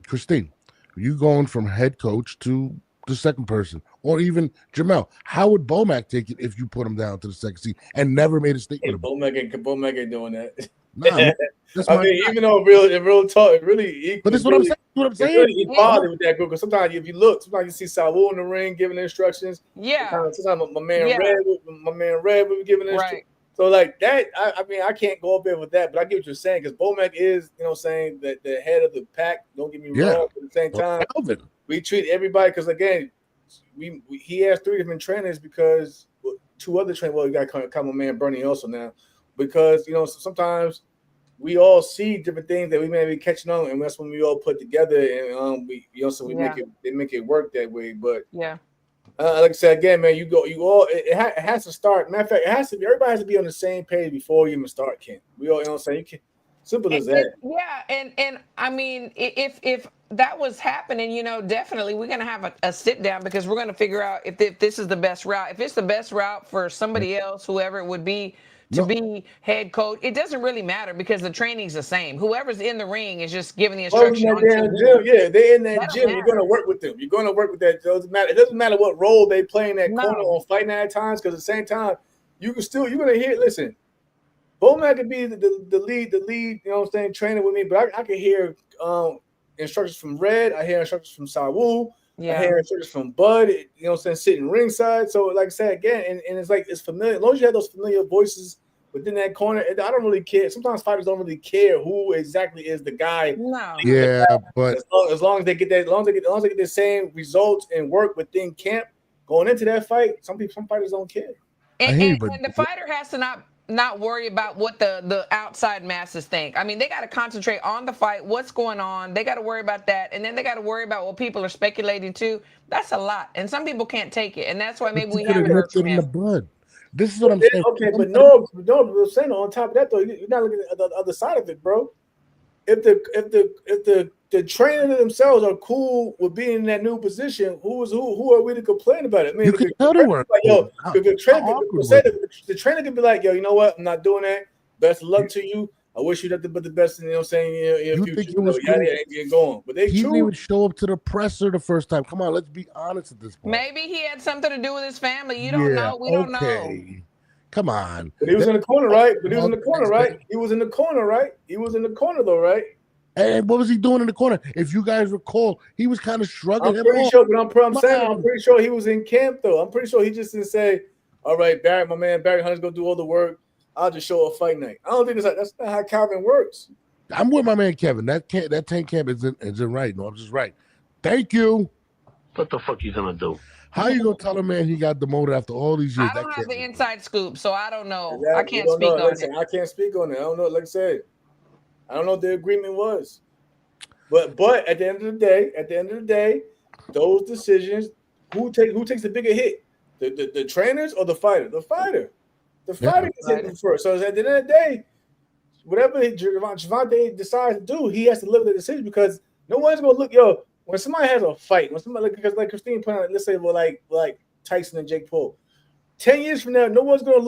A: Christine, you going from head coach to the second person, or even Jamel, how would Bomac take it if you put him down to the second seat and never made a statement?
E: Bomac ain't doing that.
A: Nah,
E: even though in real talk, it really.
A: But that's what I'm saying. What I'm saying.
E: Really bothered with that group because sometimes if you look, sometimes you see Saul in the ring giving instructions.
D: Yeah.
E: Sometimes my man Red will be giving instructions. Right. So like that, I mean, I can't go up there with that, but I get what you're saying because Bomac is, saying that the head of the pack. Don't get me wrong. But at the same time, we treat everybody because again, he has 3 different trainers because 2 other trainers. Well, you got to come my man Bernie also now because sometimes we all see different things that we may be catching on, and that's when we all put together and make it work that way. But
D: yeah.
E: Like I said again, man, it has to start. Matter of fact, everybody has to be on the same page before you even start, Ken. We all, I'm saying, simple as that.
D: And I mean, if that was happening, definitely we're gonna have a sit down because we're gonna figure out if this is the best route. If it's the best route for somebody else, whoever it would be, to be head coach, it doesn't really matter because the training's the same. Whoever's in the ring is just giving the instruction.
E: They're in that gym. You're going to work with them. You're going to work with that. It doesn't matter what role they play in that corner or fighting at times because at the same time, you're going to hear, listen, Bomac could be the lead, trainer with me, but I can hear instructions from Red. I hear instructions from Sawu. I hear instructions from Bud, sitting ringside. So like I said, again, and it's like, it's familiar. As long as you have those familiar voices within that corner, I don't really care. Sometimes fighters don't really care who exactly is the guy.
D: No.
A: Yeah, but
E: as long as they get that, as long as they get the same results and work within camp going into that fight, some fighters don't care.
D: And the fighter has to not not worry about what the outside masses think. I mean, they got to concentrate on the fight, what's going on. They got to worry about that, and then they got to worry about what people are speculating too. That's a lot, and some people can't take it, and that's why maybe
A: But
D: we
A: you could have
D: haven't heard
A: nipped it
D: from
A: in the
D: him.
A: bud. This is what I'm saying.
E: Okay, but no, we're saying on top of that though, you're not looking at the other side of it, bro. If the trainer themselves are cool with being in that new position, who are we to complain about it? I mean,
A: You can tell they were
E: like, yo, if the trainer,
A: how awkward
E: say
A: was it?
E: the trainer could be like, yo, you know what? I'm not doing that. Best of luck to you. I wish you nothing but the best. You know what I'm saying? In your
A: You
E: future,
A: think it was
E: yeah,
A: cool?
E: get going. But they
A: He didn't even
E: choose.
A: show up to the presser the first time. Come on, let's be honest at this point.
D: Maybe he had something to do with his family. You don't
A: Yeah,
D: know. We don't know.
A: okay. Come on.
E: But he was in the corner, right? But he was in the corner, right? He was in the corner, right? He was in the corner, though, right?
A: And what was he doing in the corner? If you guys recall, he was kind of shrugging
E: I'm
A: him
E: pretty
A: off.
E: sure, but I'm pretty sure he was in camp, though. I'm pretty sure he just didn't say, all right, Barry, my man, Barry Hunter's going to do all the work. I'll just show a fight night. I don't think that's not how Calvin works.
A: I'm with my man Kevin. That tank camp isn't right. No, I'm just right. Thank you.
F: What the fuck you gonna do?
A: How you gonna tell a man he got demoted after all these years?
D: I don't have the inside scoop, so I don't know.
E: Exactly.
D: I can't speak on it.
E: I can't speak on it. I don't know. Like I said, I don't know what the agreement was. But at the end of the day, those decisions, who takes the bigger hit? The trainers or the fighter? The fighter. The fighter gets hit first. So at the end of the day, whatever Gervonta decides to do, he has to live with the decision because no one's gonna look. Yo, when somebody has a fight, when somebody like Christine put on, let's say, well, like Tyson and Jake Paul, 10 years from now, no one's gonna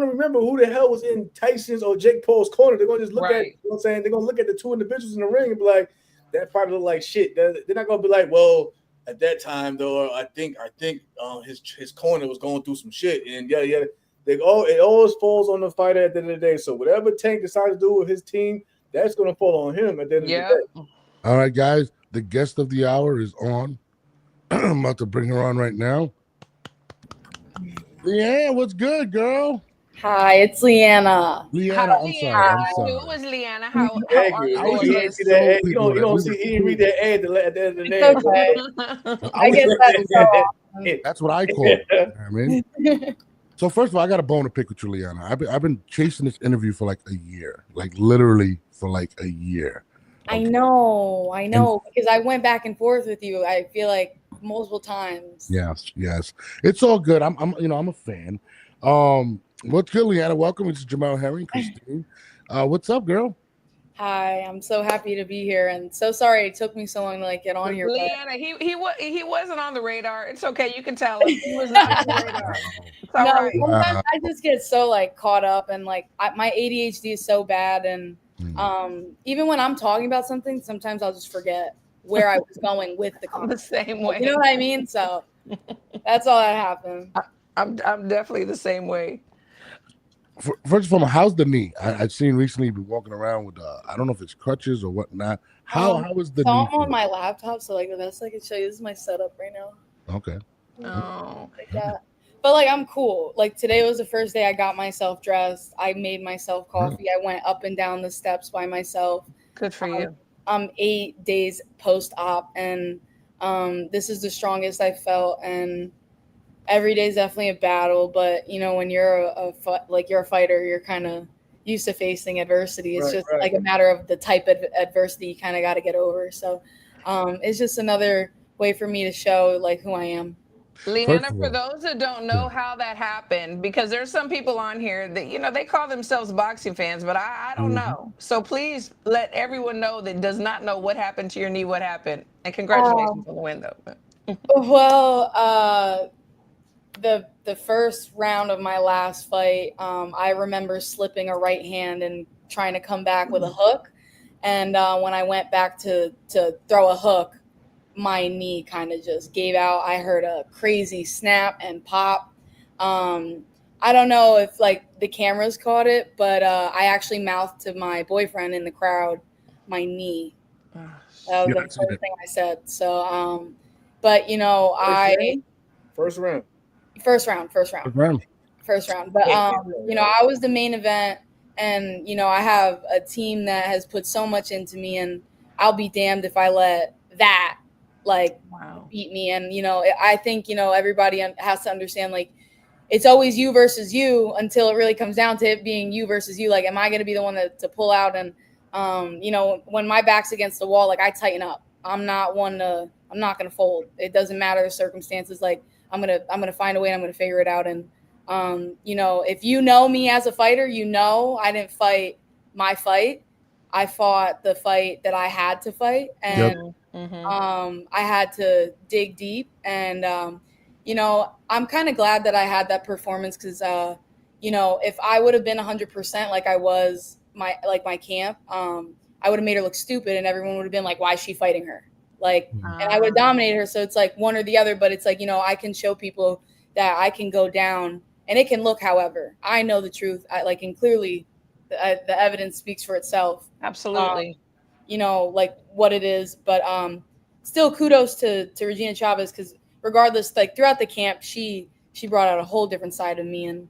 E: remember who the hell was in Tyson's or Jake Paul's corner. They're gonna just look at, you know what I'm saying? They're gonna look at the two individuals in the ring and be like, that fight looked like shit. They're not gonna be like, well, at that time though, I think his corner was going through some shit, and yeah. It always falls on the fighter at the end of the day. So whatever Tank decides to do with his team, that's going to fall on him at the end of the day.
A: All right, guys. The guest of the hour is on. I'm about to bring her on right now. Yeah, what's good, girl?
J: Hi, it's Leanna.
A: Leanna, I'm sorry.
D: It was Leanna. How are
E: you?
D: you?
E: You don't see. He didn't read that ad at the end of the day.
J: Okay. I get that so often.
A: That's what I call it. I mean. So first of all, I got a bone to pick with you, Leanna. I've been chasing this interview for like a year, like literally for like a year.
J: Okay. I know, because I went back and forth with you. I feel like multiple times.
A: Yes, it's all good. I'm a fan. What's good, Leanna? Welcome. It's Jamal Herring, Christine. What's up, girl?
J: Hi, I'm so happy to be here, and so sorry it took me so long to get on here.
D: Leanna, he wasn't on the radar. It's okay, you can tell us he was not on the radar.
J: Sometimes I just get so caught up, and my ADHD is so bad, and even when I'm talking about something, sometimes I'll just forget where I was going with the conversation.
D: The same way.
J: You know what I mean? So that's all that happened.
D: I'm definitely the same way.
A: First of all, how's the knee? I've seen recently you've been walking around with I don't know if it's crutches or whatnot. How is the knee?
J: I'm on my laptop, so the best I can show you, this is my setup right now.
A: Okay.
J: Oh, like that. But I'm cool. Today was the first day I got myself dressed. I made myself coffee. I went up and down the steps by myself.
D: Good for you.
J: I'm 8 days post-op, and this is the strongest I felt. And every day is definitely a battle. But when you're a fighter, you're kind of used to facing adversity. It's a matter of the type of adversity you kind of got to get over. So it's just another way for me to show who I am.
D: Leanna, for those that don't know how that happened, because there's some people on here that, they call themselves boxing fans, but I don't know. So please let everyone know that does not know what happened to your knee, what happened. And congratulations on the win, though.
J: Well, the first round of my last fight, I remember slipping a right hand and trying to come back with a hook. And when I went back to throw a hook, my knee kind of just gave out. I heard a crazy snap and pop. I don't know if the cameras caught it, but I actually mouthed to my boyfriend in the crowd, my knee. That was the first thing I said. So, but
E: first round.
J: But I was the main event, and I have a team that has put so much into me, and I'll be damned if I let that beat me. And I think everybody has to understand it's always you versus you until it really comes down to it being you versus you. Like, am I going to be the one to pull out? And, you know, when my back's against the wall, like I tighten up. I'm not going to fold. It doesn't matter the circumstances. Like I'm going to find a way and I'm going to figure it out. And, you know, if you know me as a fighter, you know, I didn't fight my fight. I fought the fight that I had to fight. And, I had to dig deep. And, you know, I'm kind of glad that I had that performance because, you know, if I would have been 100% like I was my camp, I would have made her look stupid and everyone would have been like, why is she fighting her? Like, and I would have dominated her. So it's like one or the other, but it's like, you know, I can show people that I can go down and it can look, however, I know the truth. And clearly the evidence speaks for itself.
D: Absolutely.
J: You know, like what it is, but still kudos to Regina Chavez because regardless, like throughout the camp, she brought out a whole different side of me, and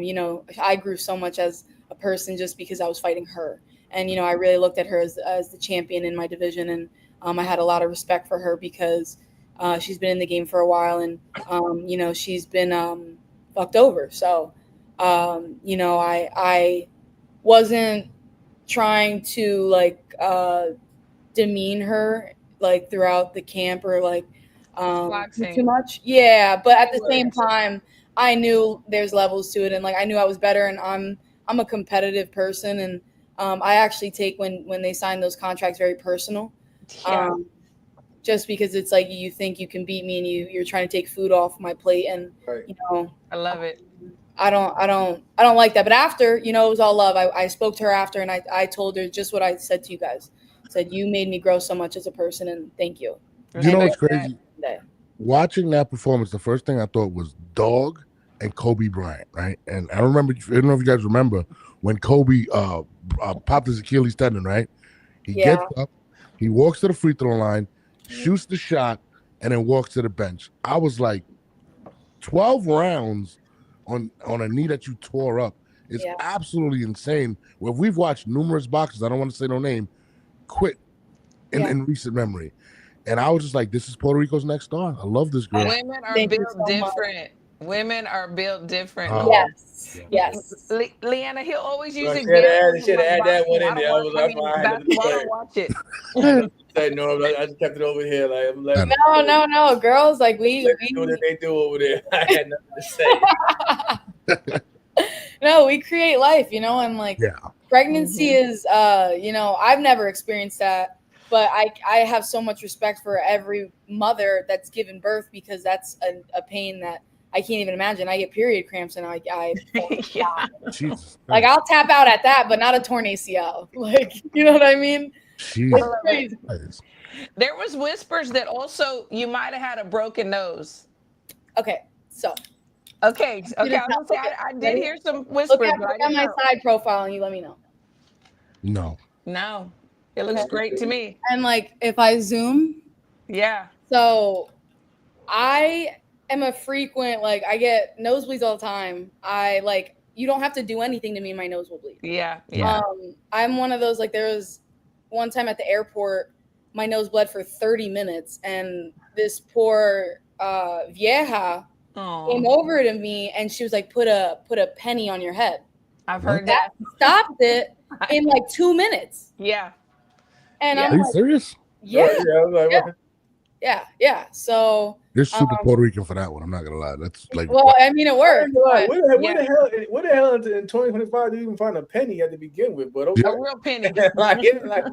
J: you know, I grew so much as a person just because I was fighting her, and you know, I really looked at her as the champion in my division, and I had a lot of respect for her because she's been in the game for a while, and you know, she's been fucked over, so you know, I wasn't trying to like demean her like throughout the camp or like too much. Yeah, but at the same time, I knew there's levels to it, and like I knew I was better, and I'm a competitive person, and I actually take when they sign those contracts very personal. Just because it's like you think you can beat me and you're trying to take food off my plate, and you know,
D: I love it.
J: I don't like that. But after, you know, it was all love. I spoke to her after, and I told her just what I said to you guys. I said, you made me grow so much as a person, and thank you.
A: You know what's crazy? Watching that performance, the first thing I thought was Dog and Kobe Bryant, right? And I don't know if you guys remember when Kobe popped his Achilles tendon, right? He gets up, he walks to the free throw line, shoots the shot, and then walks to the bench. I was like, 12 rounds on a knee that you tore up is absolutely insane. Well, we've watched numerous boxers, I don't want to say no name, quit in recent memory. And I was just like, this is Puerto Rico's next star. I love this girl.
D: Women are built different. Women are built different.
J: Yes.
D: Leanna, he'll always use
E: examples. Should have had that one in there. I
D: don't watch it.
E: I just kept it over here. Like, I'm like,
J: no, girls, like we
E: do what they do over there. I had nothing to say.
J: No, we create life, you know, and like pregnancy is, you know, I've never experienced that, but I have so much respect for every mother that's given birth because that's a pain that I can't even imagine. I get period cramps and I like I'll tap out at that, but not a torn ACL. Like, you know what I mean?
D: There was whispers that also you might have had a broken nose.
J: Okay, so.
D: Okay. I was gonna say I did hear some whispers.
J: Look at my side profile and you let me know.
D: No, it looks great to me.
J: And like if I zoom, so I am a frequent, like I get nosebleeds all the time. You don't have to do anything to me, my nose will bleed. I'm one of those, like there was one time at the airport, my nose bled for 30 minutes and this poor vieja came over to me and she was like, put a penny on your head.
D: I've heard that.
J: Stopped it in like 2 minutes. And
A: Are you serious?
J: Yeah. So
A: you're super Puerto Rican for that one. I'm not gonna lie. That's like,
J: well, I mean, it worked.
E: Where the hell in 2025 do you even find a penny at the begin with? But
D: a real penny,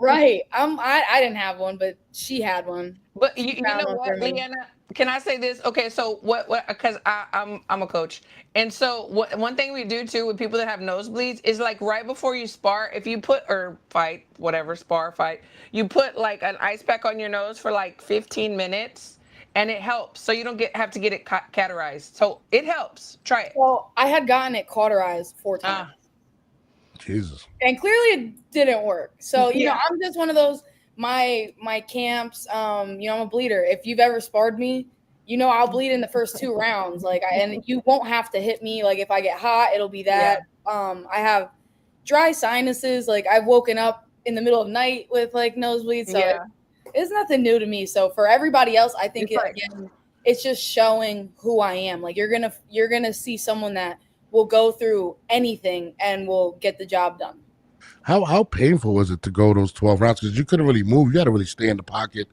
J: right? I didn't have one, but she had one.
D: But you know what, Leanna? Can I say this? Okay, so what? Because I'm a coach, and so one thing we do too with people that have nosebleeds is like right before you spar, if you put or fight, whatever, fight, you put like an ice pack on your nose for like 15 minutes, and it helps. So you don't have to get it cauterized. So it helps. Try it.
J: Well, I had gotten it cauterized 4 times.
A: Jesus.
J: And clearly it didn't work. So you know, I'm just one of those. My camps, you know, I'm a bleeder. If you've ever sparred me, you know I'll bleed in the first 2 rounds. Like, and you won't have to hit me. Like, if I get hot, it'll be that. I have dry sinuses. Like, I've woken up in the middle of the night with like nosebleeds. So it's nothing new to me. So for everybody else, I think again, it's just showing who I am. Like you're gonna see someone that will go through anything and will get the job done.
A: How painful was it to go those 12 rounds? Because you couldn't really move. You had to really stay in the pocket.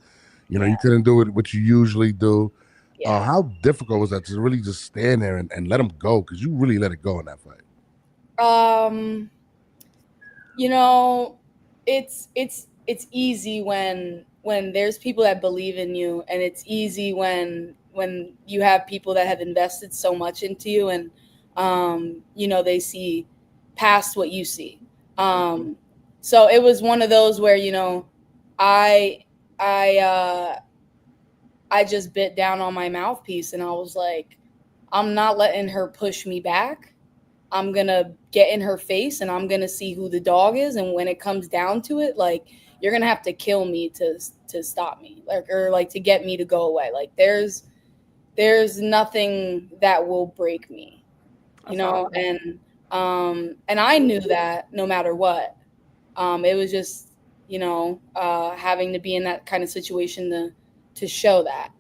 A: You know, you couldn't do it what you usually do.
J: Yeah.
A: How difficult was that to really just stand there and let them go? Because you really let it go in that fight.
J: You know, it's easy when there's people that believe in you, and it's easy when you have people that have invested so much into you, and you know, they see past what you see. So it was one of those where, you know, I just bit down on my mouthpiece, and I was like, I'm not letting her push me back. I'm going to get in her face, and I'm going to see who the dog is. And when it comes down to it, like, you're going to have to kill me to stop me, like, or like to get me to go away. Like there's nothing that will break me, you know? And I knew that no matter what, it was just, you know, having to be in that kind of situation to show that.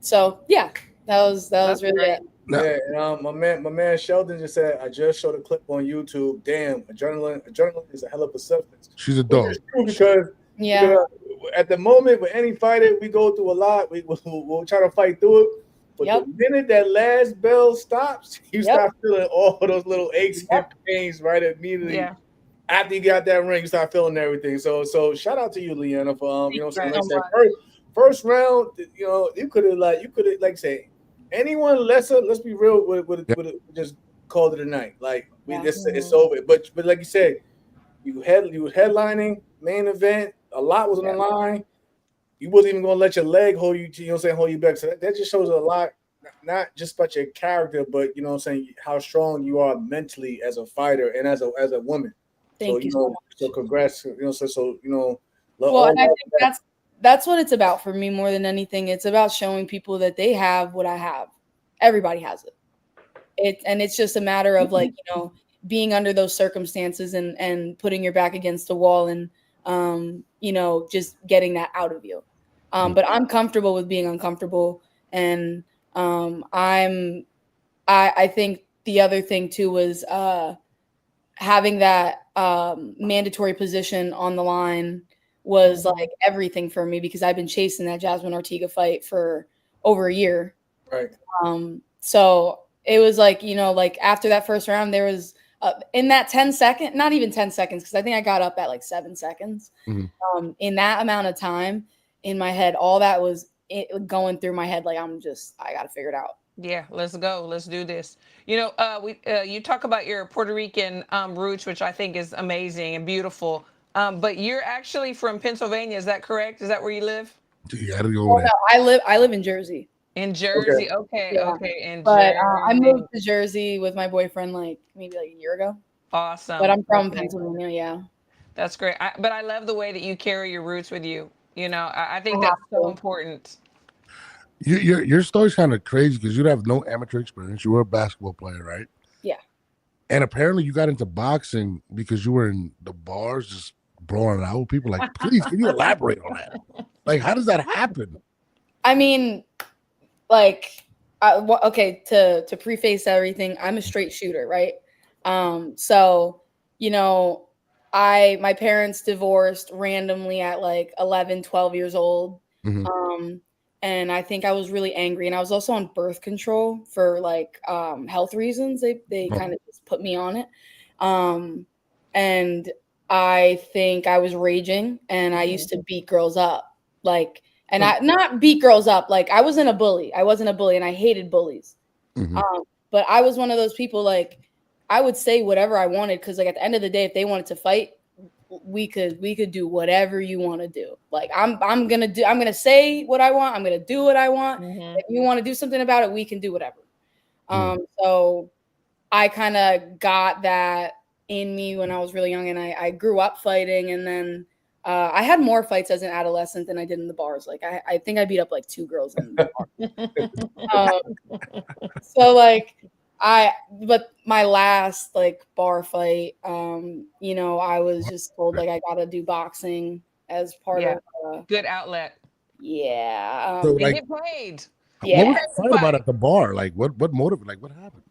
J: So yeah, that was really it.
E: Yeah, and my man Sheldon just said, I just showed a clip on YouTube. Damn, adrenaline is a hell of a substance.
A: She's a dog.
E: Because at the moment with any fighter, we go through a lot. We'll try to fight through it. But the minute that last bell stops, you start feeling all those little aches and pains right immediately. Yeah. After you got that ring, you start feeling everything. So shout out to you, Leanna, for you know what I'm saying. Like first round, you know, you could have say anyone lesser. Let's be real, would just called it a night. Like it's over. But like you said, you were headlining main event. A lot was on the line. You wasn't even gonna let your leg hold you. You know what I'm saying? Hold you back. So that just shows a lot, not just about your character, but you know what I'm saying, how strong you are mentally as a fighter and as a woman.
J: Thank you so much.
E: So congrats. You know, so you know.
J: Well, and I think that's what it's about for me more than anything. It's about showing people that they have what I have. Everybody has it. It's just a matter of, like, you know, being under those circumstances and putting your back against the wall and you know, just getting that out of you. But I'm comfortable with being uncomfortable, and I think the other thing too was having that mandatory position on the line was like everything for me, because I've been chasing that Jasmine Ortega fight for over a year.
E: Right.
J: So it was like, you know, like after that first round, there was in that 10 second, not even 10 seconds, because I think I got up at like 7 seconds. In that amount of time in my head, all that was going through my head. Like, I got to figure it out.
D: Yeah, let's go. Let's do this. You know, you talk about your Puerto Rican roots, which I think is amazing and beautiful. But you're actually from Pennsylvania. Is that correct? Is that where you live?
A: You gotta go over there.
J: No, I live in Jersey.
D: In Jersey, okay.
J: But I moved to Jersey with my boyfriend maybe a year ago.
D: Awesome.
J: But I'm from Pennsylvania, yeah.
D: That's great. But I love the way that you carry your roots with you. You know, I think that's so important.
A: Your story's kind of crazy because you have no amateur experience. You were a basketball player, right?
J: Yeah.
A: And apparently you got into boxing because you were in the bars just blowing it out with people. Like, please, can you elaborate on that? Like, how does that happen?
J: I mean, like, okay, to preface everything, I'm a straight shooter, right? So, you know, my parents divorced randomly at like 11, 12 years old. And I think I was really angry, and I was also on birth control for like health reasons. They kind of just put me on it. And I think I was raging, and I used to beat girls up, like, and I not beat girls up. Like, I wasn't a bully. I wasn't a bully, and I hated bullies. But I was one of those people, like, I would say whatever I wanted, because like at the end of the day, if they wanted to fight, we could do whatever you want to do. Like, I'm gonna say what I want. I'm gonna do what I want. If you want to do something about it, we can do whatever. So I kind of got that in me when I was really young, and I grew up fighting, and then I had more fights as an adolescent than I did in the bars. Like, I think I beat up like 2 girls in the bar. So like, but my last like bar fight, you know, I was just told like I gotta do boxing as part of
D: good outlet.
J: Yeah.
A: So
D: They
A: like,
D: get paid.
A: what was
J: Yeah.
A: the fight about at the bar? Like, what motive? Like, what happened?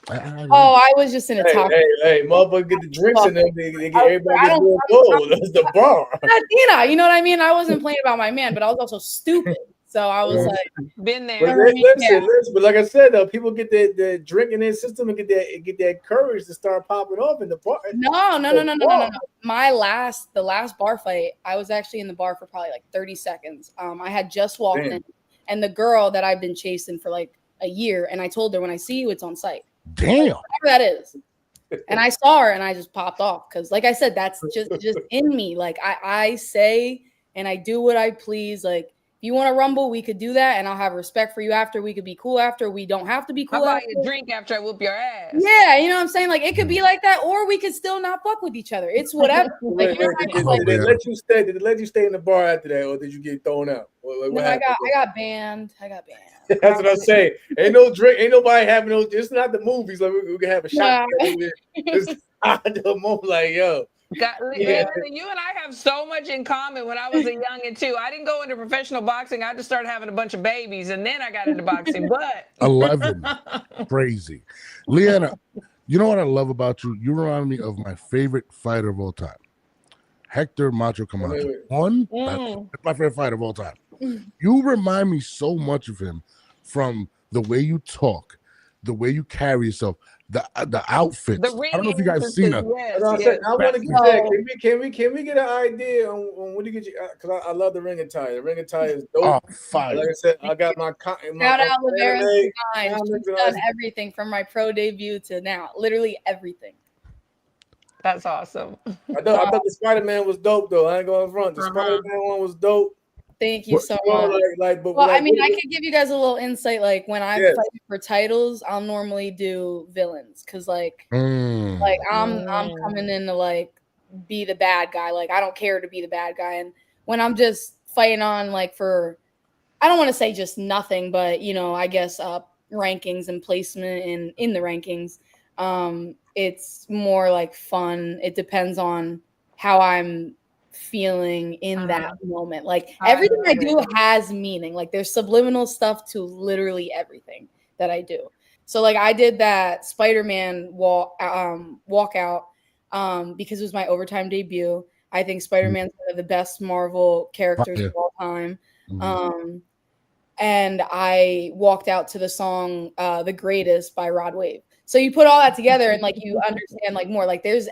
J: Oh, I was just in a talk.
E: Hey, motherfucker, get the drinks in them. They get everybody
J: I
E: gets
J: don't-
E: more gold. That's the bar.
J: Latina, you know what I mean? I wasn't playing about my man, but I was also stupid. So I was like,
D: Been
E: But
D: there.
E: listen. But like I said, though, people get that drink in their system and get that courage to start popping off in the bar.
J: No. The last bar fight, I was actually in the bar for probably like 30 seconds. I had just walked in, and the girl that I've been chasing for like a year, and I told her, when I see you, it's on site.
A: Damn.
J: Like, whatever that is. And I saw her and I just popped off because, like I said, that's just in me. Like I say and I do what I please. Like, if you want to rumble, we could do that, and I'll have respect for you after. We could be cool after. We don't have to be cool.
D: I'll buy
J: after.
D: you a drink after I whoop your ass.
J: Yeah, you know what I'm saying? Like, it could be like that, or we could still not fuck with each other. It's whatever. Like, you know what I mean? Like,
E: Did they let you stay? Did they let you stay in the bar after that, or did you get thrown out?
J: No, I got banned.
E: That's what I'm saying. Ain't no drink. Ain't nobody having no. It's not the movies. Like we can have a shot. It's not the moment. Like yo.
D: You and I have so much in common. When I was a youngin' too, I didn't go into professional boxing. I just started having a bunch of babies, and then I got into boxing. But
A: 11, crazy. Leanna, you know what I love about you? You remind me of my favorite fighter of all time, Hector Macho Camacho. That's my favorite fighter of all time. You remind me so much of him from the way you talk, the way you carry yourself, the outfits. I don't know if you guys seen it.
E: I want to get that. Can we get an idea on when you get you? Because I love the ring attire. The ring attire is dope.
A: Oh, fire!
E: Like I said, I got my
J: shout out Lavera Design. She's done everything from my pro debut to now. Literally everything.
D: That's awesome.
E: I thought the Spider-Man was dope though. I ain't going front. The Spider-Man one was dope.
J: Thank you so much. I mean, I could give you guys a little insight. Like, when I fight for titles, I'll normally do villains because, like I'm coming in to like be the bad guy. Like, I don't care to be the bad guy. And when I'm just fighting on like for, I don't want to say just nothing, but you know, I guess rankings and placement in the rankings, it's more like fun. It depends on how I'm feeling in that moment. Like, everything I do has meaning. Like, there's subliminal stuff to literally everything that I do. So like, I did that Spider-Man walkout because it was my overtime debut. I think Spider-Man's one of the best Marvel characters of all time. And I walked out to the song The Greatest by Rod Wave. So you put all that together and like you understand like more. Like, there's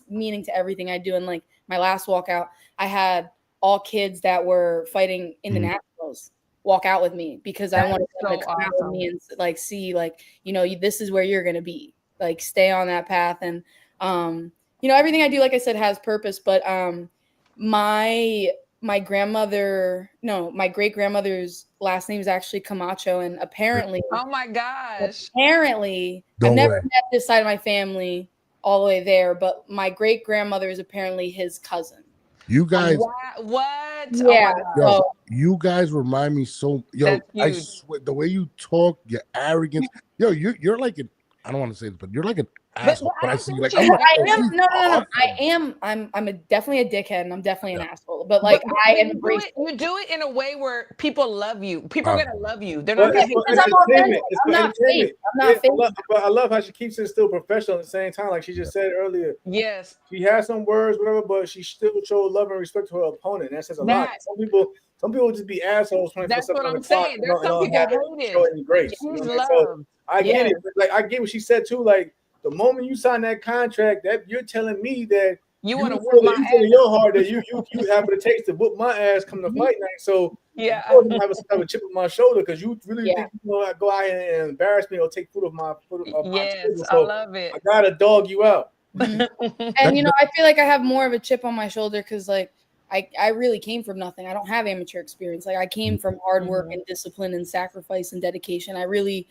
J: meaning to everything I do. And like, my last walkout, I had all kids that were fighting in the nationals walk out with me because I wanted them to come out with me and like see, like, you know, this is where you're gonna be. Like, stay on that path. And you know, everything I do, like I said, has purpose. But my great grandmother's last name is actually Camacho, and apparently,
D: oh my gosh,
J: I've never met this side of my family all the way there, but my great grandmother is apparently his cousin.
A: You guys,
D: what?
J: Yeah,
A: you guys remind me so. Yo, I swear, the way you talk, your arrogance. Yo, you're like an. I don't want to say this, but you're like an asshole. But I see you like.
J: I'm definitely a dickhead, and I'm definitely an asshole. But like,
D: you do it in a way where people love you. People are gonna love you. They're not
J: because I'm authentic. I'm not fake.
E: But I love how she keeps it still professional at the same time. Like she just said earlier.
D: Yes.
E: She has some words, whatever, but she still showed love and respect to her opponent. That says a lot. Some people just be assholes.
D: That's what I'm saying. There's some people hate it.
E: Grace. So I get it. Like, I get what she said too. Like, the moment you sign that contract, that you're telling me that
D: you want to whoop my ass.
E: In your heart that you have the taste to whoop my ass come to fight night. So
D: yeah,
E: I have a chip on my shoulder because you really think you want to go out here and embarrass me or take food off my
D: yes,
E: so
D: I love it.
E: I gotta dog you out.
J: And you know, I feel like I have more of a chip on my shoulder because like I really came from nothing. I don't have amateur experience. Like, I came from hard work and discipline and sacrifice and dedication. I really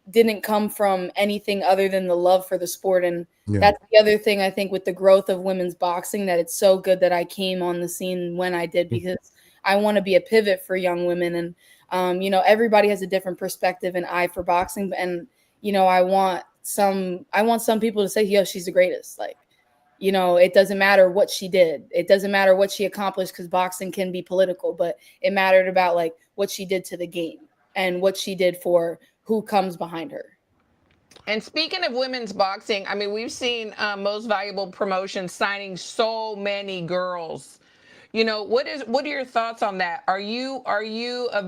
J: didn't come from anything other than the love for the sport. And that's the other thing I think with the growth of women's boxing, that it's so good that I came on the scene when I did, because I want to be a pivot for young women. And, you know, everybody has a different perspective and eye for boxing. And, you know, I want some people to say, yo, she's the greatest. Like, You know, it doesn't matter what she did. It doesn't matter what she accomplished because boxing can be political, but it mattered about like what she did to the game and what she did for who comes behind her.
D: And speaking of women's boxing, I mean, we've seen Most Valuable Promotions signing so many girls. You know, what are your thoughts on that? Are you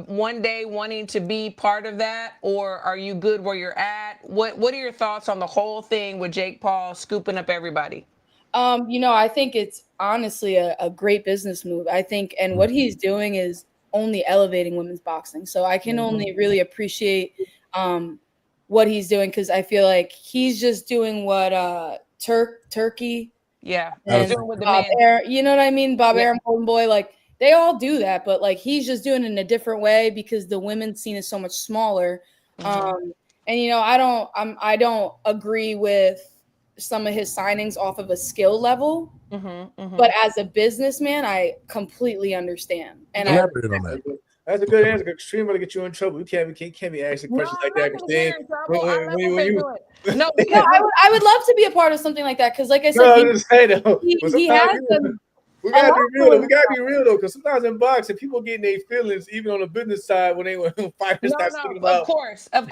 D: one day wanting to be part of that, or are you good where you're at? What are your thoughts on the whole thing with Jake Paul scooping up everybody?
J: You know, I think it's honestly a great business move. I think, and what he's doing is only elevating women's boxing. So I can only really appreciate what he's doing because I feel like he's just doing what Turkey
D: Yeah,
J: and
D: doing with the
J: Bob
D: men.
J: Arum, you know what I mean? Bob
D: Yeah.
J: Arum, Golden Boy, like they all do that, but like he's just doing it in a different way because the women's scene is so much smaller. And you know, I don't agree with some of his signings off of a skill level. But as a businessman, I completely understand. And
A: Elaborate on that.
E: That's a good answer. Extreme going to get you in trouble. You can't be asking questions like that, Christine.
D: No,
J: I would love to be a part of something like that because, like I said,
E: No, just say though.
J: he has them.
E: We gotta be real though. We gotta be real though, because sometimes in boxing, people getting their feelings even on the business side when they want to fight and start speaking about.
D: Of course, but
J: I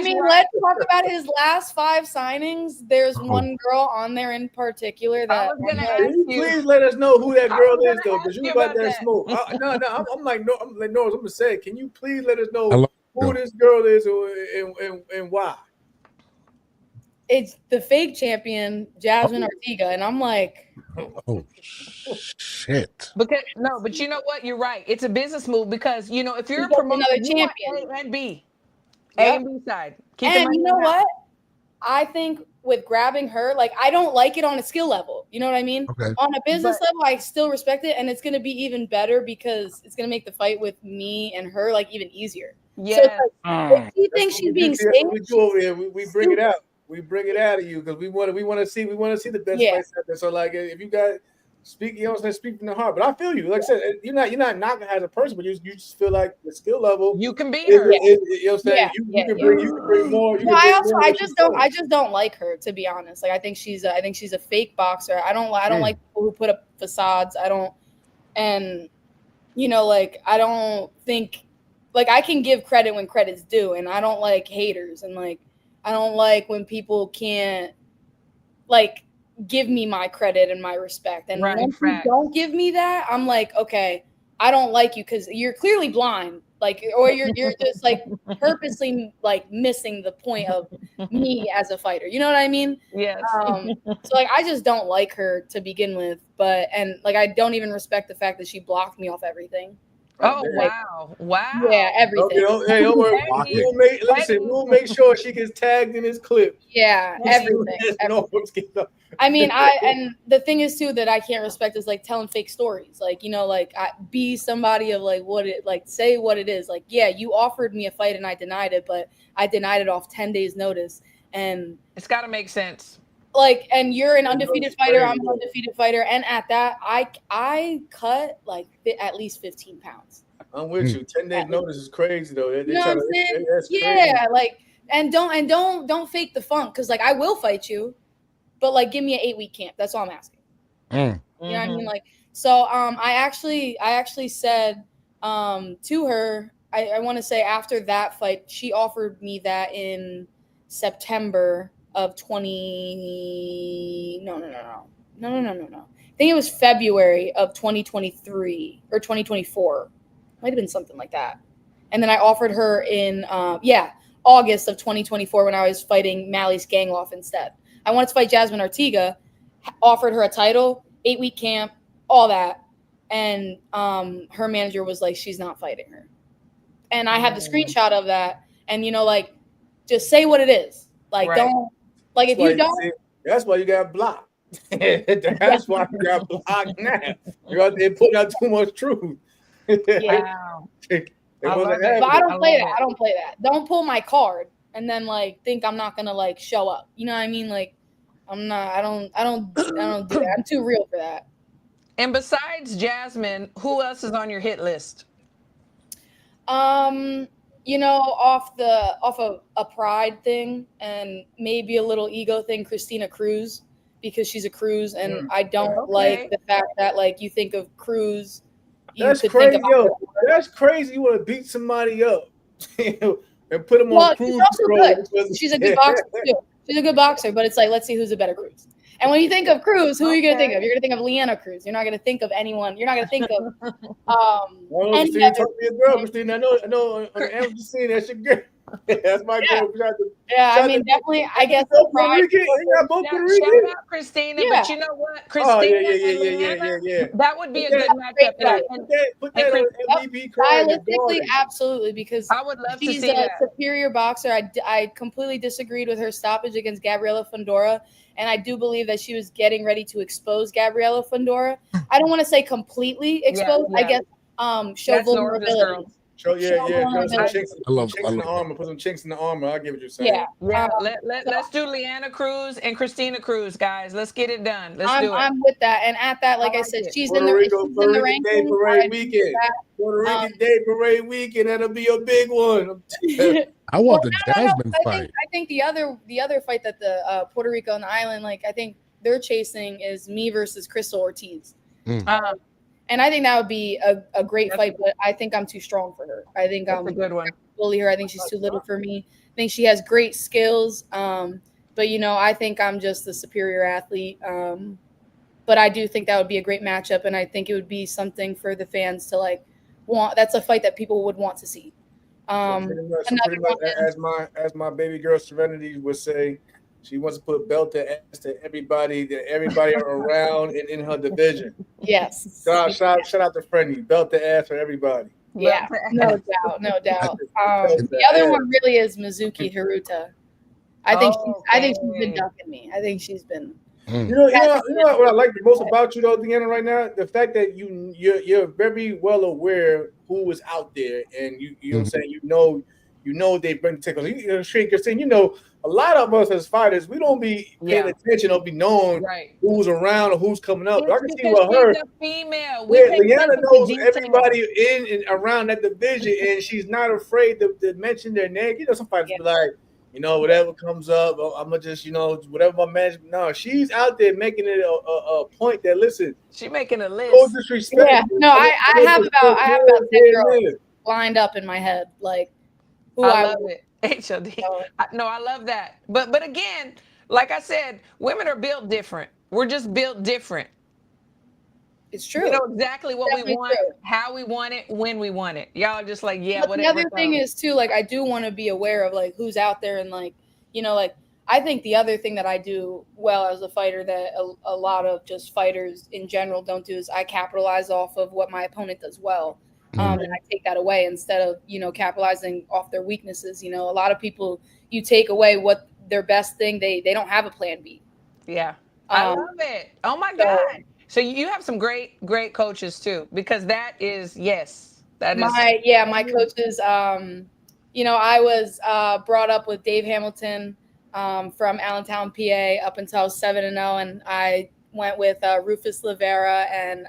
J: mean,
D: right.
J: let's talk about his last 5 signings. There's one girl on there in particular that.
D: I was gonna
E: Can you please let us know who that girl is though, because you about that
D: that.
E: smoke. No, I'm like Norris. I'm gonna say, can you please let us know
A: Hello.
E: who this girl is and why?
J: It's the fake champion, Jasmine Ortega, and I'm like,
A: oh shit.
D: But you know what? You're right. It's a business move because you know if you're a
J: Because
D: promoter,
J: another
D: you want
J: champion.
D: A and B,
J: Yep.
D: A and B side. Keep the
J: and
D: money
J: you
D: in
J: know
D: the house.
J: what? I think with grabbing her, like I don't like it on a skill level. You know what I mean?
A: Okay.
J: On a business level, I still respect it, and it's going to be even better because it's going to make the fight with me and her like even easier.
D: Yes.
J: So it's like, if she thinks she's being safe,
E: we do over here. We bring it out. We bring it out of you because we want to see the best fights out there. So like if you got speak, you know what I'm saying, speak from the heart. But I feel you. Like I said, you're not knocking her as a person, but you just feel like the skill level
D: you can beat her.
E: You know what I'm saying? You can bring more.
J: I just don't like her, to be honest. Like I think she's a fake boxer. I don't like people who put up facades. I don't, and you know, like I don't think, like I can give credit when credit's due, and I don't like haters, and like I don't like when people can't like give me my credit and my respect. And once you don't give me that, I'm like, okay, I don't like you because you're clearly blind, like, or you're just like purposely like missing the point of me as a fighter. You know what I mean?
D: Yes.
J: So like, I just don't like her to begin with, and like, I don't even respect the fact that she blocked me off everything.
D: Oh
J: like,
D: wow!
J: Yeah, everything.
E: Okay, don't worry. We'll make sure she gets tagged in this clip.
J: Yeah, everything. I mean, and the thing is too that I can't respect is like telling fake stories. Like, you know, like be somebody of like say what it is. Like, yeah, you offered me a fight and I denied it, but I denied it off 10 days notice. And
D: it's got to make sense.
J: Like, and you're an undefeated fighter. I'm an undefeated fighter. And at that, I cut like at least 15 pounds.
E: I'm with you. 10 days notice is crazy though.
J: You know what I'm saying? Yeah, like, and don't fake the funk, because like I will fight you, but like give me an 8-week camp. That's all I'm asking. You know what I mean? Like, so I actually said to her, I want to say after that fight, she offered me that in September of 20 no. I think it was February of 2023 or 2024. Might have been something like that. And then I offered her in August of 2024 when I was fighting Mally Skangloff instead. I wanted to fight Jasmine Ortega, offered her a title, 8-week camp, all that. And her manager was like, she's not fighting her. And I have the screenshot of that. And, you know, like, just say what it is. Like, don't, like, if you don't.
E: That's why you got blocked. That's why you got blocked now. You're out there putting out too much truth.
J: Wow. But I don't play that. I don't play that. Don't pull my card and then like think I'm not gonna like show up. You know what I mean? Like I'm not. I don't do that. I'm too real for that.
D: And besides Jasmine, who else is on your hit list?
J: You know, off of a pride thing and maybe a little ego thing, Christina Cruz. because she's a Cruz, and I don't like the fact that like you think of Cruz.
E: That's crazy, yo. That's crazy. You want to beat somebody up and put them on cruise control.
J: She's a good boxer too. She's a good boxer, but it's like, let's see who's a better Cruz. And when you think of Cruz, who are you going to think of? You're going to think of Leanna Cruz. You're not going to think of anyone. You're not going to think of
E: any other girl, Christine. I know. I'm just saying that's your girl. That's my girl.
J: Yeah, I mean, definitely. I guess
E: Puerto Rican. Shout
D: out Christina, but you know what, Christina and Leanna, that would be a good matchup.
E: Put that on MVP card.
J: Stylistically, absolutely, because
D: I would love to see
J: she's a superior boxer. I completely disagreed with her stoppage against Gabriela Fundora, and I do believe that she was getting ready to expose Gabriela Fundora. I don't want to say completely expose. I guess show vulnerability.
E: Put some chinks in the armor. Put some chinks in the armor. I'll give it you.
D: Yeah. Let's do Leanna Cruz and Christina Cruz, guys. Let's get it done. Let's do it.
J: I'm with that. And at that, like I said, she's in the
E: rankings. Day Parade weekend. Puerto Rican Day Parade weekend. That'll be a big one.
A: I want the Jasmine fight.
J: I think the other fight that the Puerto Rico and the island, like I think they're chasing is me versus Crystal Ortiz. And I think that would be a great fight, but I think I'm too strong for her. I think I'm
D: a good one.
J: Bully her. I think she's too little for me. I think she has great skills, but I think I'm just the superior athlete. But I do think that would be a great matchup, and I think it would be something for the fans to like want. That's a fight that people would want to see.
E: Pretty much, as my baby girl Serenity would say, she wants to put belt to ass to everybody around and in her division.
J: Yes.
E: Shout out to Friendly. Belt to ass for everybody.
J: Yeah, no doubt. The other one really is Mizuki Haruta. I think she's been ducking me. I think she's been.
E: You know what I like the most about you though, Leanna, right now? The fact that you're very well aware who is out there, and you know what I'm saying, you know they bring tickles. A lot of us as fighters, we don't be paying attention or be knowing who's around or who's coming up. I can see what her
D: female.
E: Leanna knows everybody in and around that division, and she's not afraid to mention their name. Some fighters be like, whatever comes up, I'm gonna just, whatever my man. No, she's out there making it a point that listen.
D: She's making a list.
E: No disrespect.
J: Yeah, no, I have about 10 girls lined up in my head, like who I
D: love it. HOD. No, I love that. But again, like I said, women are built different. We're just built different.
J: It's true.
D: We know exactly what we want, how we want it, when we want it. Y'all are just like,
J: but
D: whatever.
J: The other thing is too, like I do want to be aware of like who's out there, and like like I think the other thing that I do well as a fighter that a lot of just fighters in general don't do is I capitalize off of what my opponent does well. And I take that away instead of, capitalizing off their weaknesses. A lot of people, you take away what their best thing, they don't have a plan B.
D: Yeah. I love it. Oh my God. So you have some great coaches too, because that is my
J: coaches. I was brought up with Dave Hamilton from Allentown, PA, up until I was 7-0, and I went with Rufus Rivera and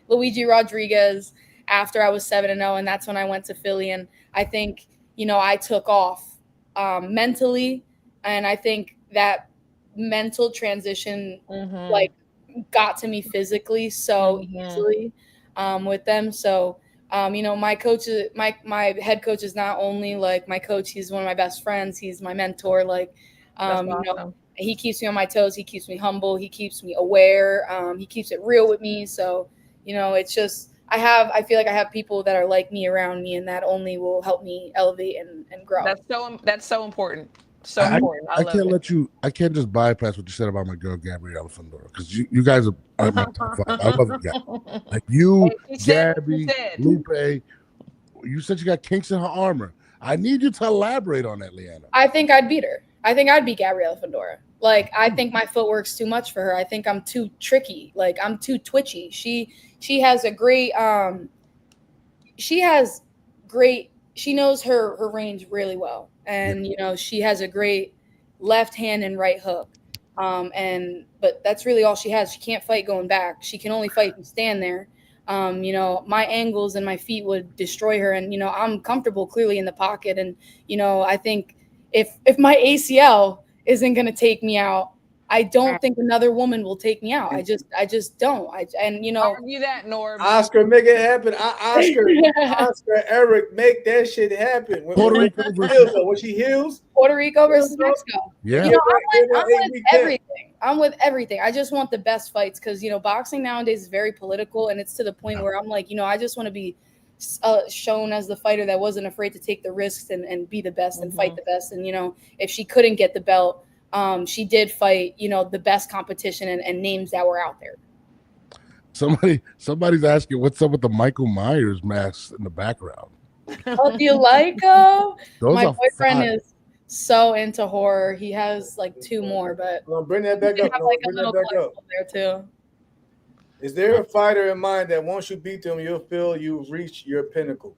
J: Luigi Rodriguez after I was 7-0, and that's when I went to Philly. And I think I took off mentally, and I think that mental transition like got to me physically so easily with them. So my coach, my head coach is not only like my coach, he's one of my best friends, he's my mentor. Like awesome. He keeps me on my toes, he keeps me humble, he keeps me aware, he keeps it real with me. So it's just I feel like I have people that are like me around me, and that only will help me elevate and grow.
D: That's so important. So important.
A: I can't just bypass what you said about my girl Gabriela Fundora, because you guys are my top 5. I love you guys. Like you, Gabby, Lupe. You said you got kinks in her armor. I need you to elaborate on that, Leanna.
J: I think I'd beat her. I think I'd beat Gabriela Fundora. Like I think my footwork's too much for her. I think I'm too tricky. Like I'm too twitchy. She has a great she knows her range really well. And she has a great left hand and right hook. But that's really all she has. She can't fight going back. She can only fight and stand there. My angles and my feet would destroy her, and I'm comfortable clearly in the pocket. And I think if my ACL isn't going to take me out, I don't think another woman will take me out. I just don't. And you know,
D: argue that, Norbs.
E: Oscar, make it happen. Oscar, Eric, make that shit happen.
A: Puerto Rico versus
E: When she heals,
J: Puerto Rico versus Mexico.
A: Yeah.
J: You know, I'm with everything. I'm with everything. I just want the best fights because, you know, boxing nowadays is very political, and it's to the point where I'm like, you know, I just want to be shown as the fighter that wasn't afraid to take the risks and be the best and fight the best. And, you know, if she couldn't get the belt, she did fight, you know, the best competition and names that were out there.
A: Somebody's asking what's up with the Michael Myers masks in the background.
J: Oh, do you like them? My
A: are
J: boyfriend
A: fire.
J: is so into horror. He has like 2 more, but
E: bring that back up.
J: have like a little collectible there too.
E: Is there a fighter in mind that once you beat them, you'll feel you've reached your pinnacle?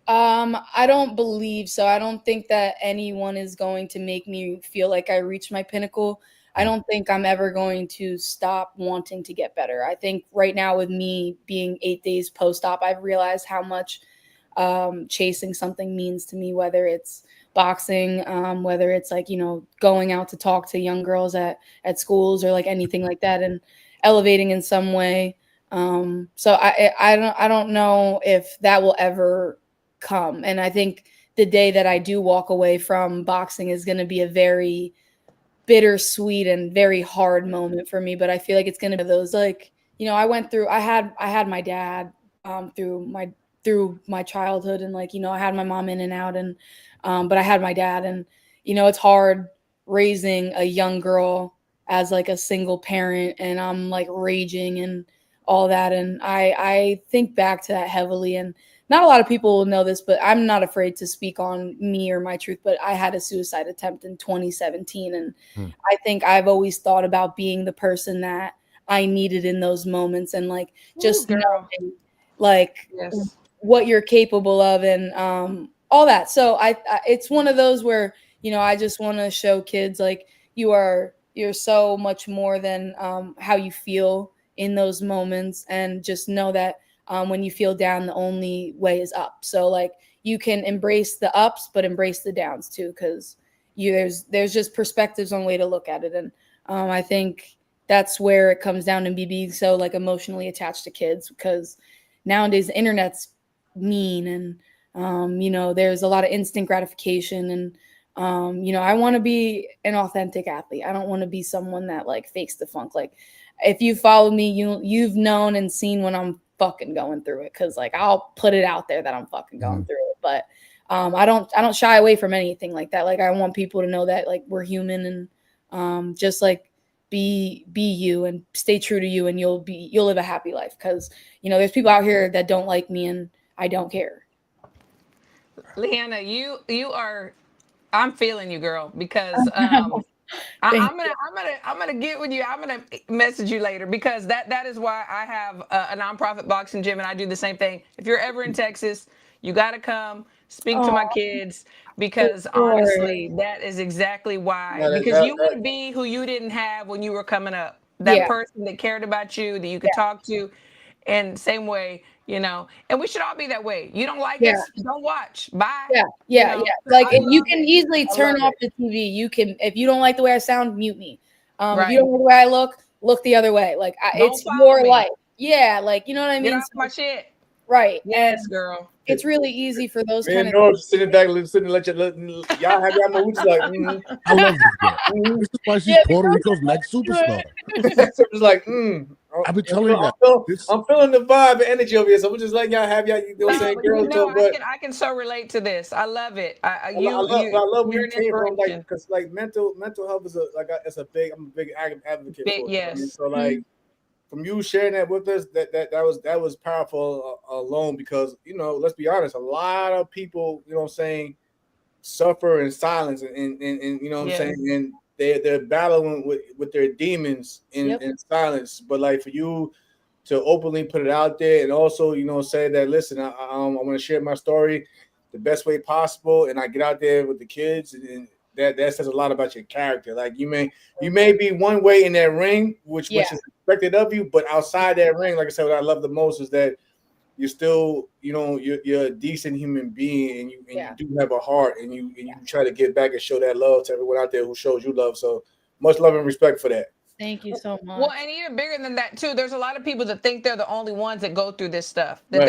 J: I don't believe so. I don't think that anyone is going to make me feel like I reached my pinnacle. I don't think I'm ever going to stop wanting to get better. I think right now with me being 8 days post-op, I've realized how much chasing something means to me, whether it's boxing, whether it's like, you know, going out to talk to young girls at schools or like anything like that and elevating in some way. So I don't know if that will ever come. And I think the day that I do walk away from boxing is going to be a very bittersweet and very hard moment for me. But I feel like it's going to be those, like, you know, I had my dad through my childhood, and like, you know, I had my mom in and out, and but I had my dad, and you know, it's hard raising a young girl as like a single parent, and I'm like raging and all that, and I think back to that heavily. And not a lot of people will know this, but I'm not afraid to speak on me or my truth, but I had a suicide attempt in 2017, and I think I've always thought about being the person that I needed in those moments, and like just knowing like what you're capable of, and all that. So I it's one of those where, you know, I just want to show kids like you're so much more than how you feel in those moments, and just know that when you feel down, the only way is up. So like you can embrace the ups, but embrace the downs too, because there's just perspectives on way to look at it. And I think that's where it comes down to me being so like emotionally attached to kids, because nowadays the internet's mean, and you know, there's a lot of instant gratification, and you know, I want to be an authentic athlete. I don't want to be someone that like fakes the funk. Like if you follow me, you've known and seen when I'm fucking going through it, because like I'll put it out there that I'm fucking going through it. But I don't shy away from anything like that. Like I want people to know that like we're human, and just like be you and stay true to you, and you'll live a happy life, because you know, there's people out here that don't like me, and I don't care.
D: Leanna, you are, I'm feeling you, girl, because I'm gonna get with you. I'm gonna message you later, because that is why I have a nonprofit boxing gym, and I do the same thing. If you're ever in Texas, you got to come speak to my kids, because honestly, that is exactly why. Because you would be who you didn't have when you were coming up. That person that cared about you, that you could talk to, and same way, you know. And we should all be that way. You don't like us, don't watch. Bye.
J: Yeah.
D: You know?
J: Like you can easily turn off the TV. You can, if you don't like the way I sound, mute me. If you don't like the way I look the other way. Like it's your life. Yeah, like, you know what I mean?
D: Get off my shit.
J: Right.
D: Yes, girl.
J: It's really easy for those
E: Me
J: kind
E: and
J: of
E: Norm sitting back, listening, y'all have y'all moves like.
A: I love this girl. This is why she's Puerto Rico's next superstar.
E: So it's like,
A: I've been telling you that.
E: I'm feeling the vibe and energy over here, so we're just letting y'all have y'all. You know what I'm saying, girls?
D: I can so relate to this. I love it. I
E: love where you came from, like, because like mental health is I'm a big advocate for it.
D: Yes.
E: So like, from you sharing that with us, that was powerful alone, because, you know, let's be honest, a lot of people, you know what I'm saying, suffer in silence, and you know what I'm saying, and they're battling with their demons in silence. But like, for you to openly put it out there, and also, you know, say that, listen, I want to share my story the best way possible, and I get out there with the kids, and that says a lot about your character. Like, you may be one way in that ring, which is expected of you, but outside that ring, like I said, what I love the most is that you're still, you know, you're a decent human being, and you do have a heart, and you try to get back and show that love to everyone out there who shows you love. So much love and respect for that.
J: Thank you so much.
D: Well, and even bigger than that too, there's a lot of people that think they're the only ones that go through this stuff. That
E: Right.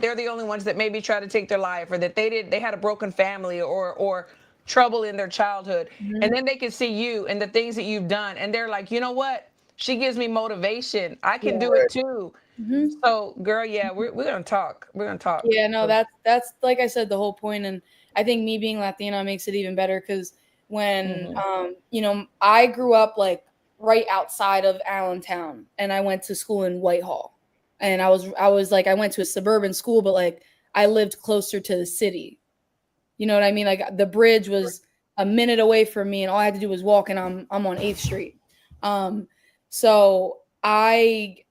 D: they're the only ones that maybe try to take their life, or that they had a broken family or trouble in their childhood.
J: Mhm.
D: And then they can see you and the things that you've done, and they're like, you know what? She gives me motivation. I can do it too.
J: Mhm.
D: So, girl, yeah, we're gonna talk. We're gonna talk.
J: Yeah, no, that's like I said, the whole point. And I think me being Latina makes it even better because when you know, I grew up like right outside of Allentown, and I went to school in Whitehall, and I was like, I went to a suburban school, but like I lived closer to the city. You know what I mean? Like the bridge was a minute away from me, and all I had to do was walk, and I'm on 8th Street. So I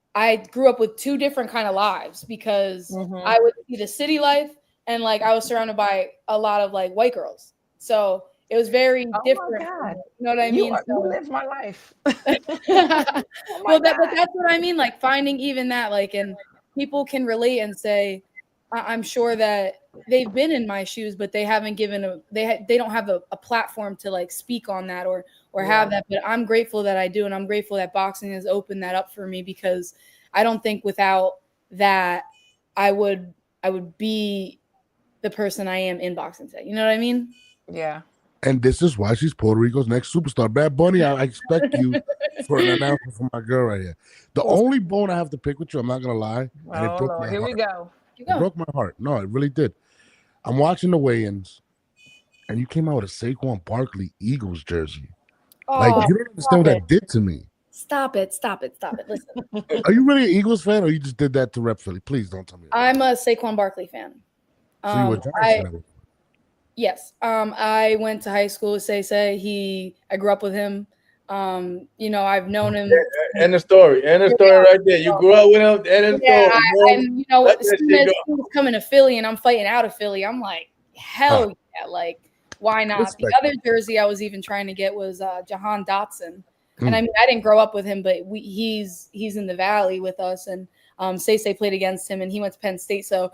J: grew up with two different kind of lives because I would see the city life, and like I was surrounded by a lot of like white girls. So it was very different.
D: God.
J: You know what I mean?
D: You lived my life.
J: Well, but that's what I mean. Like finding even that, like, and people can relate and say, I'm sure that they've been in my shoes, but they haven't given they don't have a platform to like speak on that or have that. But I'm grateful that I do, and I'm grateful that boxing has opened that up for me, because I don't think without that I would be the person I am in boxing today. You know what I mean?
D: Yeah.
A: And this is why she's Puerto Rico's next superstar. Bad Bunny, I expect you for an announcement for my girl right here. The only bone I have to pick with you, I'm not going to lie. And it broke my
D: Here
A: heart.
D: we go.
A: It broke my heart. No, it really did. I'm watching the weigh-ins, and you came out with a Saquon Barkley Eagles jersey. Like, you don't understand what that did to me.
J: Stop it. Listen.
A: Are you really an Eagles fan, or you just did that to rep Philly? Please don't tell me that.
J: I'm a Saquon Barkley fan.
A: So you were a Giants fan?
J: Yes. I went to high school with Say. I grew up with him. You know, I've known him.
E: And the story right there. You grew up with him. And the story.
J: And you know, as soon as he was coming to Philly and I'm fighting out of Philly, I'm like, hell yeah! Like, why not?
A: Respect.
J: The other jersey I was even trying to get was Jahan Dotson, and I mean, I didn't grow up with him, but he's in the Valley with us, and Say played against him, and he went to Penn State, so.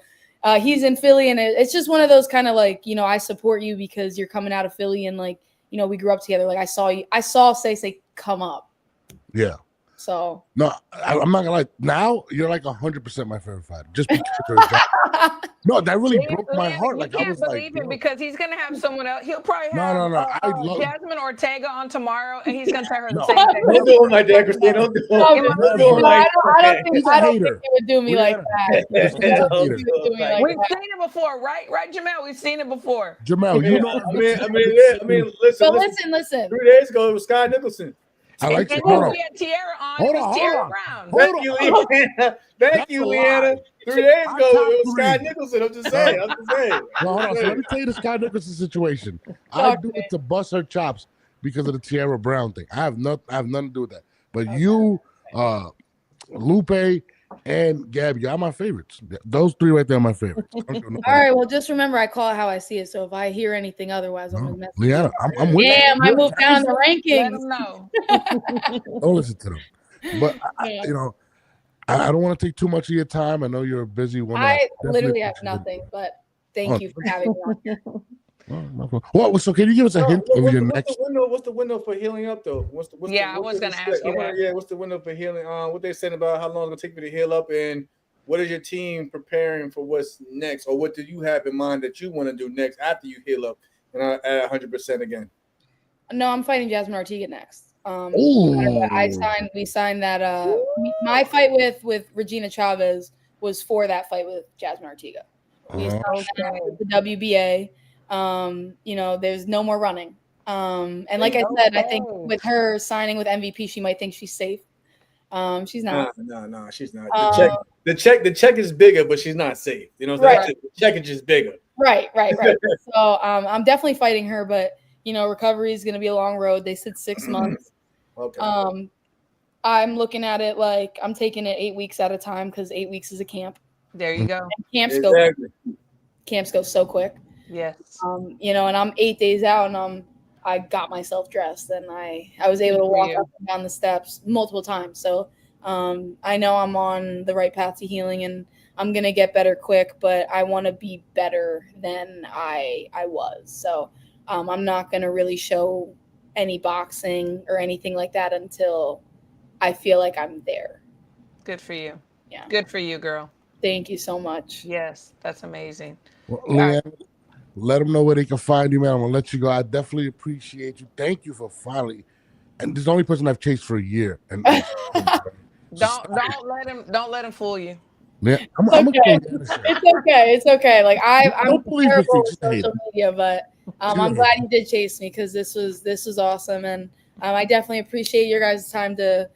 J: He's in Philly, and it's just one of those kind of like, you know, I support you because you're coming out of Philly, and like, you know, we grew up together. Like I saw Say come up.
A: Yeah.
J: So
A: no, I'm not gonna lie. Now you're like 100% my favorite fighter. Just because you're a guy. No, that really broke my heart. Like I was
D: believe
A: like,
D: him because he's gonna have someone else. He'll probably have
A: no. I love
D: Jasmine Ortega on tomorrow, and he's gonna tell her the
A: No.
D: same thing.
E: Don't do it like that, Christine. Don't do it like that.
J: I don't think it would do me like that.
D: We've seen it before, right, Jamel? We've seen it before.
A: Jamel, you know.
E: I mean, listen.
J: But listen.
E: 3 days ago, it was Sky Nicholson.
A: I like
D: and
A: it. Hold on.
D: we had Tiara on.
A: Hold
D: It was
A: on,
D: Tiara
A: hold on.
D: Brown.
E: Thank you, Leanna. Thank you, Leanna. 3 days ago, it was Sky Nicholson. I'm just saying.
A: Well, hold on. So let me tell you the Sky Nicholson situation. I do it to bust her chops because of the Tiara Brown thing. I have nothing to do with that. But you, Lupe, and Gabby are my favorites. Those three right there are my favorites.
J: All right. Well, just remember, I call it how I see it. So if I hear anything otherwise, I'm gonna mess with
A: Leanna, I'm with
J: Damn,
A: you.
J: I moved down the rankings.
D: Let them know.
A: Don't listen to them. But you know, I don't want to take too much of your time. I know you're a busy one.
J: I literally have nothing, but thank you for having me on here.
A: Well, so can you give us a hint of your next?
E: What's the window for healing up though?
D: I was gonna ask you that.
E: Yeah, what's the window for healing? What they said about how long it's gonna take me to heal up, and what is your team preparing for what's next, or what do you have in mind that you want to do next after you heal up and at 100% again?
J: No, I'm fighting Jasmine Ortega next. We signed that. My fight with Regina Chavez was for that fight with Jasmine Ortega. We signed that with the WBA. You know, there's no more running. And like I said, I think with her signing with MVP, she might think she's safe. She's not.
E: No, she's not. The check is bigger, but she's not safe. You know, the check is just bigger.
J: Right. So I'm definitely fighting her, but you know, recovery is going to be a long road. They said 6 months.
E: Okay.
J: I'm looking at it like I'm taking it 8 weeks at a time because 8 weeks is a camp.
D: There you go.
J: And camps go so quick.
D: Yes.
J: You know, and I'm 8 days out, and I got myself dressed, and I was able to walk up and down the steps multiple times. So I know I'm on the right path to healing, and I'm gonna get better quick. But I want to be better than I was. So I'm not gonna really show any boxing or anything like that until I feel like I'm there.
D: Good for you.
J: Yeah.
D: Good for you, girl.
J: Thank you so much.
D: Yes, that's amazing.
A: Well, Leanna, let them know where they can find you, man. I'm gonna let you go. I definitely appreciate you. Thank you for finally. And this is the only person I've chased for a year. And
D: don't let him fool you.
A: Yeah, I'm
J: It's okay. It's okay. Like I'm terrible with social media, but I'm glad you did chase me because this was awesome, and I definitely appreciate your guys' time to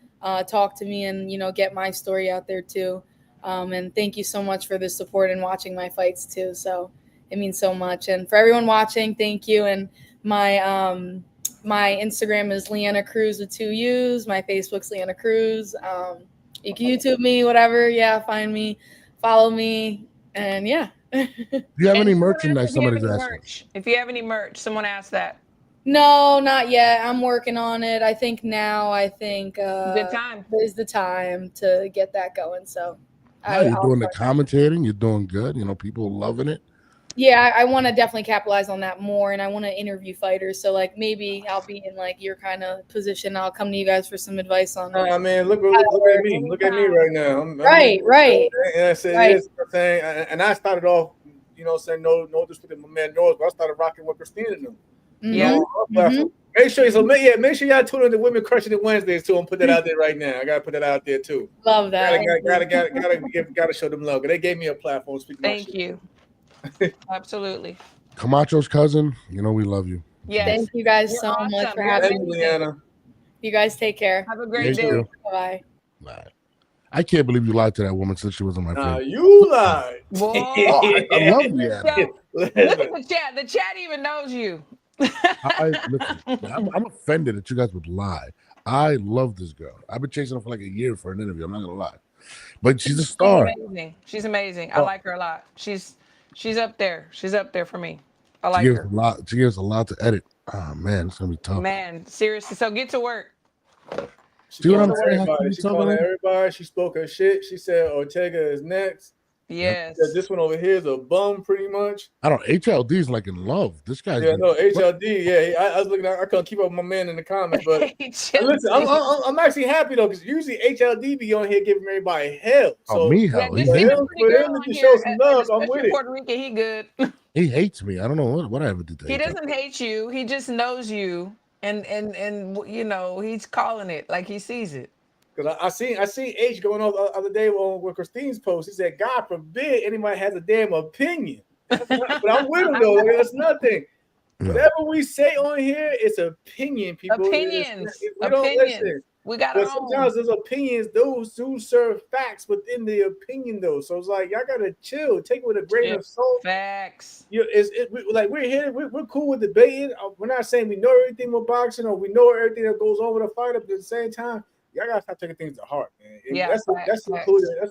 J: talk to me and get my story out there too. And thank you so much for the support and watching my fights too. So it means so much. And for everyone watching, thank you. And my my Instagram is Leanna Cruz with 2 U's. My Facebook's Leanna Cruz. You can YouTube me, whatever. Yeah, find me, follow me, and yeah.
A: Do you have any merchandise? Somebody's asking.
D: If you have any merch, someone asked that.
J: No, not yet. I'm working on it. I think
D: good time
J: is the time to get that going. So
A: you're doing the commentating. You're doing good. People loving it.
J: Yeah, I want to definitely capitalize on that more, and I want to interview fighters. So, like, maybe I'll be in like your kind of position. I'll come to you guys for some advice on.
E: Nah, man, look at me. Look at me right now.
J: Right.
E: And I said, right. Yes, I'm saying, and I started off, saying no disrespect to my man Norris, but I started rocking with Christina and them.
D: Yeah.
E: Make sure y'all tune in to Women Crushing It Wednesdays too, and put that out there right now. I gotta put that out there too.
J: Love that.
E: Gotta show them love. They gave me a platform.
D: Thank you. Absolutely.
A: Camacho's cousin, we love you.
J: Yes. Thank you guys so much for having me.
E: Leanna.
J: You guys take care.
D: Have a great day.
J: Bye.
A: Bye. I can't believe you lied to that woman since she wasn't my friend.
E: You lied.
A: I love Leanna.
D: Look at the chat. The chat even knows you.
A: I'm offended that you guys would lie. I love this girl. I've been chasing her for like a year for an interview. I'm not gonna lie, but she's a star.
D: She's amazing. I like her a lot. She's up there. She's up there for me. I like her.
A: She gives a lot to edit. Oh man, it's gonna be tough.
D: Man, seriously. So get to work.
E: She called everybody. She spoke her shit. She said Ortega is next.
D: Yes.
E: This one over here is a bum, pretty much.
A: I don't. HLD's like in love. This guy's.
E: Yeah, no, HLD. Yeah, I was looking. I couldn't keep up with my man in the comments, but listen, I'm actually happy though, because usually HLD be on here giving everybody hell. So
A: me hell.
E: For him to show some love, I'm with it.
D: Puerto Rican, he good.
A: He hates me. I don't know what I ever did to
D: him. He doesn't hate you. He just knows you, and he's calling it like he sees it.
E: Because I seen H going on the other day with Christine's post. He said, "God forbid anybody has a damn opinion." But I'm with him though. That's nothing. Whatever we say on here, it's opinion, people.
D: Opinions.
E: We don't listen.
D: We got.
E: But sometimes those opinions, those do serve facts within the opinion, though. So it's like y'all gotta chill, take it with a grain of salt.
D: Facts.
E: We're here. We're cool with debating. We're not saying we know everything with boxing or we know everything that goes on with a fight. But at the same time, y'all gotta stop taking things to heart, man.
D: Yeah,
E: that's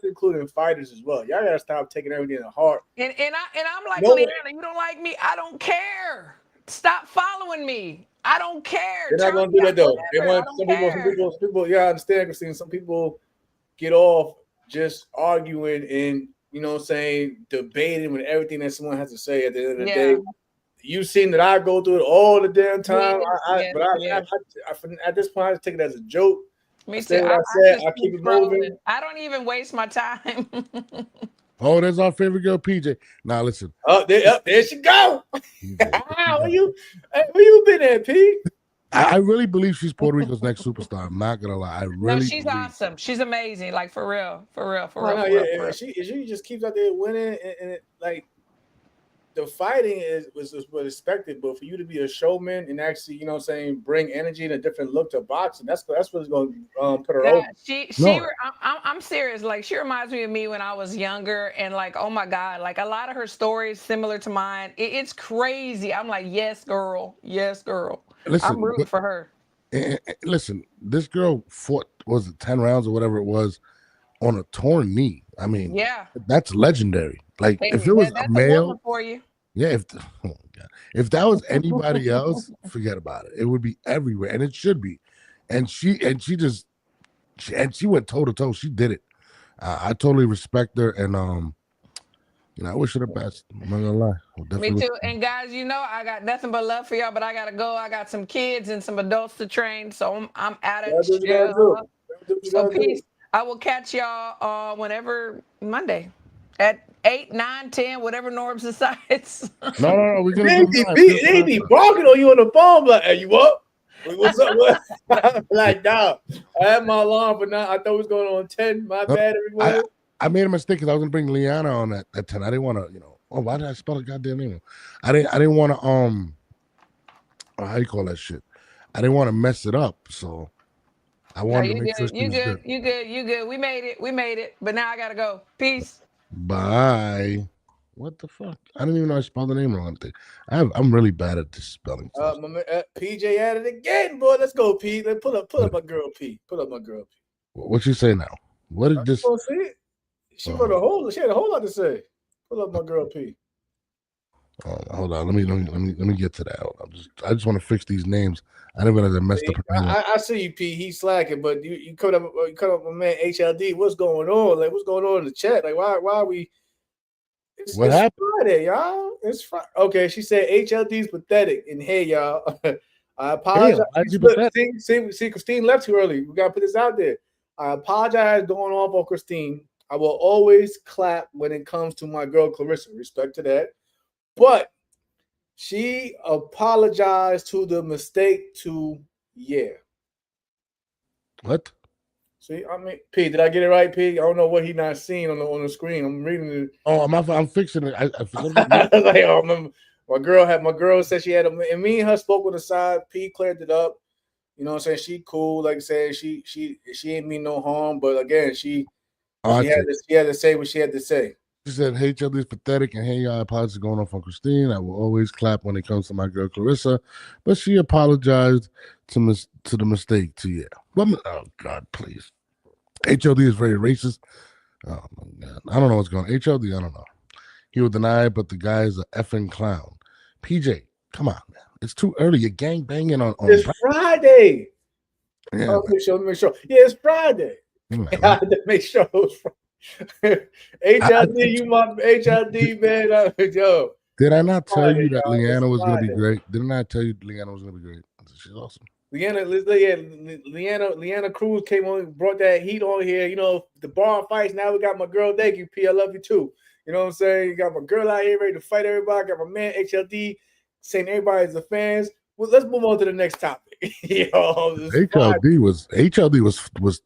E: including fighters as well. Y'all gotta stop taking everything to heart.
D: And I'm like, Leanna, you don't like me? I don't care. Stop following me. I don't care.
E: They're not gonna do that though. They want some people. Yeah, I understand, Christine. Some people get off just arguing and debating with everything that someone has to say. At the end of the day, you've seen that I go through it all the damn time. At this point, I just take it as a joke.
D: Me too.
E: I keep it moving.
D: I don't even waste my time.
A: Oh, there's our favorite girl, PJ. Now listen.
E: There she go. Where you been at, P?
A: I really believe she's Puerto Rico's next superstar. I'm not gonna lie.
D: She's awesome. She's amazing. Like for real.
E: She just keeps out there winning, and like the fighting was expected, but for you to be a showman and actually, bring energy and a different look to boxing, that's what's going to put her over.
D: I'm serious. Like she reminds me of me when I was younger, and like, oh my God, like a lot of her stories similar to mine. It's crazy. I'm like, yes, girl. Listen, I'm rooting for her.
A: Listen, this girl fought, was it 10 rounds or whatever it was, on a torn knee. I mean, that's legendary. Like if it was a male
D: for you.
A: Yeah, if that was anybody else, forget about it. It would be everywhere, and it should be. And she went toe to toe. She did it. I totally respect her, and I wish her the best. I'm not gonna lie.
D: Me too. And guys, I got nothing but love for y'all, but I gotta go. I got some kids and some adults to train, so I'm out of jail. So peace. I will catch y'all whenever Monday at 8, 9, 10, whatever Norbs decides.
A: No. We're gonna
E: they be barking on you on the phone, like, "Hey, you up? What's up?" What? Like, nah. I had my alarm, but now I thought it was going on 10. My bad, everyone.
A: I made a mistake because I was gonna bring Leanna on at 10. I didn't want to, Oh, why did I spell the goddamn name? I didn't want to how you call that shit? I didn't want to mess it up, so I wanted to make sure
D: you good. You good. We made it. But now I gotta go. Peace.
A: Bye. What the fuck? I didn't even know I spelled the name wrong. I'm really bad at this spelling.
E: PJ at it again, boy. Let's go, P. Let's pull up my girl, P. Pull up my girl, P.
A: What you say now? What did this?
E: She had a whole lot to say. Pull up my girl, P.
A: Hold on. Let me get to that. I just want to fix these names. I didn't realize I messed up.
E: I see you, P. He's slacking, but you cut up my man HLD. What's going on? Like, what's going on in the chat? Like, why are we? It's Friday, y'all. It's Friday. Okay, she said HLD's pathetic. And hey, y'all, I apologize. See, Christine left too early. We gotta put this out there. I apologize going off on Christine. I will always clap when it comes to my girl Claressa. Respect to that. But she apologized to the mistake
A: What?
E: See, I mean, P, did I get it right, P? I don't know what he not seeing on the screen. I'm reading it.
A: Oh, I'm fixing it.
E: Like, oh, my girl said she had and me and her spoke on the side. P cleared it up. You know what I'm saying? She cool. Like I said, she ain't mean no harm. But again, she had to say what she had to say.
A: She said, "Hey, HLD is pathetic, and hey, I apologize going off on Christine. I will always clap when it comes to my girl Claressa, but she apologized to the mistake to you. Oh God, please. HLD is very racist. Oh my God, I don't know what's going on. HLD, I don't know. He will deny it, but the guy is an effing clown. PJ, come on, man. It's too early. You're gang banging on.
E: It's Friday.
A: Yeah,
E: let me show. Yeah, it's Friday. I had to make sure it was Friday. HLD, you my HLD, man. Yo.
A: Did I not tell you that Leanna was going to be great? Didn't I tell you Leanna was going to be great? She's awesome.
E: Leanna Cruz came on, brought that heat on here. You know, the bar fights. Now we got my girl. Thank you, P. I love you too. You know what I'm saying? You got my girl out here ready to fight everybody. Got my man HLD saying everybody's the fans. Well, let's move on to the next topic.
A: HLD was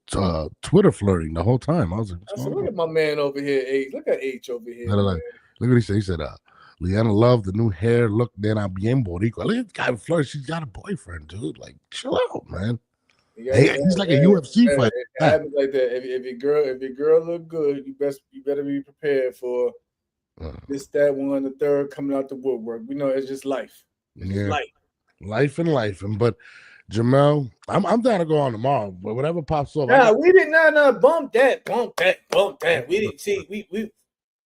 A: Twitter flirting the whole time. I was like,
E: look at my man over here, H. Look at H over here.
A: Look what he said. He said, Leanna loved the new hair look. Then I'm bien boricua. Look at this guy flirt. She's got a boyfriend, dude. Like, chill out, man. He's like a UFC fighter.
E: It happens like that. If your girl look good, you better be prepared for this, that, one, the third coming out the woodwork. We know it's just life.
A: Life. But Jamel, I'm down to go on tomorrow. But whatever pops up.
E: We did not bump that. We didn't see. We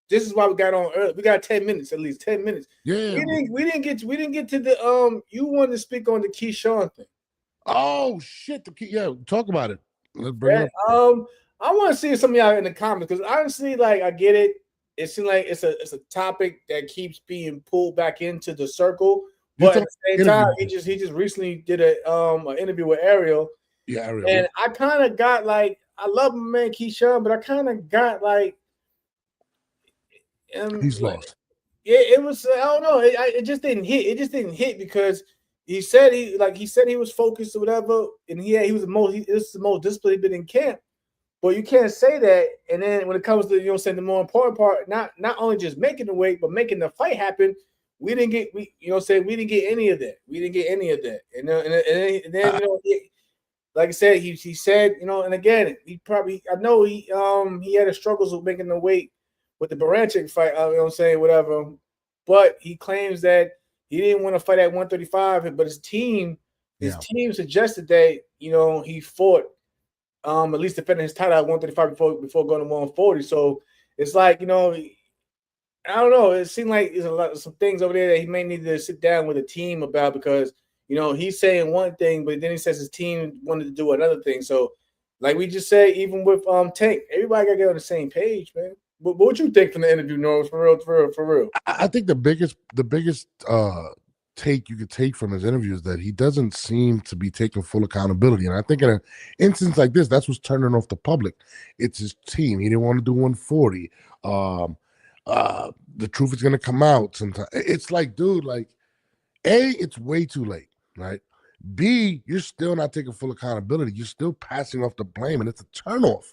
E: this is why we got on early. We got 10 minutes, at least 10 minutes.
A: Yeah.
E: We didn't get to the you wanted to speak on the Keyshawn thing.
A: Oh shit! Talk about it. Let's bring it up.
E: I want to see some of y'all in the comments because honestly, like, I get it. It seems like it's a topic that keeps being pulled back into the circle. But at the same time, he just recently did an interview with Ariel.
A: Yeah, Ariel.
E: And I kind of got like, I love my man Keyshawn, but I kind of got like,
A: he's lost.
E: Yeah, it was. I don't know. It just didn't hit. It just didn't hit because he said he was focused or whatever, and this is the most disciplined he's been in camp. But you can't say that. And then when it comes to the more important part, not only just making the weight, but making the fight happen. We didn't get we didn't get any of that. We didn't get any of that. And then like I said, he said, and again, I know he had his struggles with making the weight with the Baranchik fight, whatever. But he claims that he didn't want to fight at 135, but his team suggested that, he fought at least defending his title at 135 before going to 140. So it's like, I don't know. It seemed like there's some things over there that he may need to sit down with a team about because, he's saying one thing, but then he says his team wanted to do another thing. So, like we just said, even with Tank, everybody got to get on the same page, man. what you think from the interview, Norris? For real.
A: I think the biggest take you could take from his interview is that he doesn't seem to be taking full accountability. And I think in an instance like this, that's what's turning off the public. It's his team. He didn't want to do 140. The truth is going to come out sometime. It's like, dude, like, A, it's way too late, right? B, you're still not taking full accountability. You're still passing off the blame, and it's a turnoff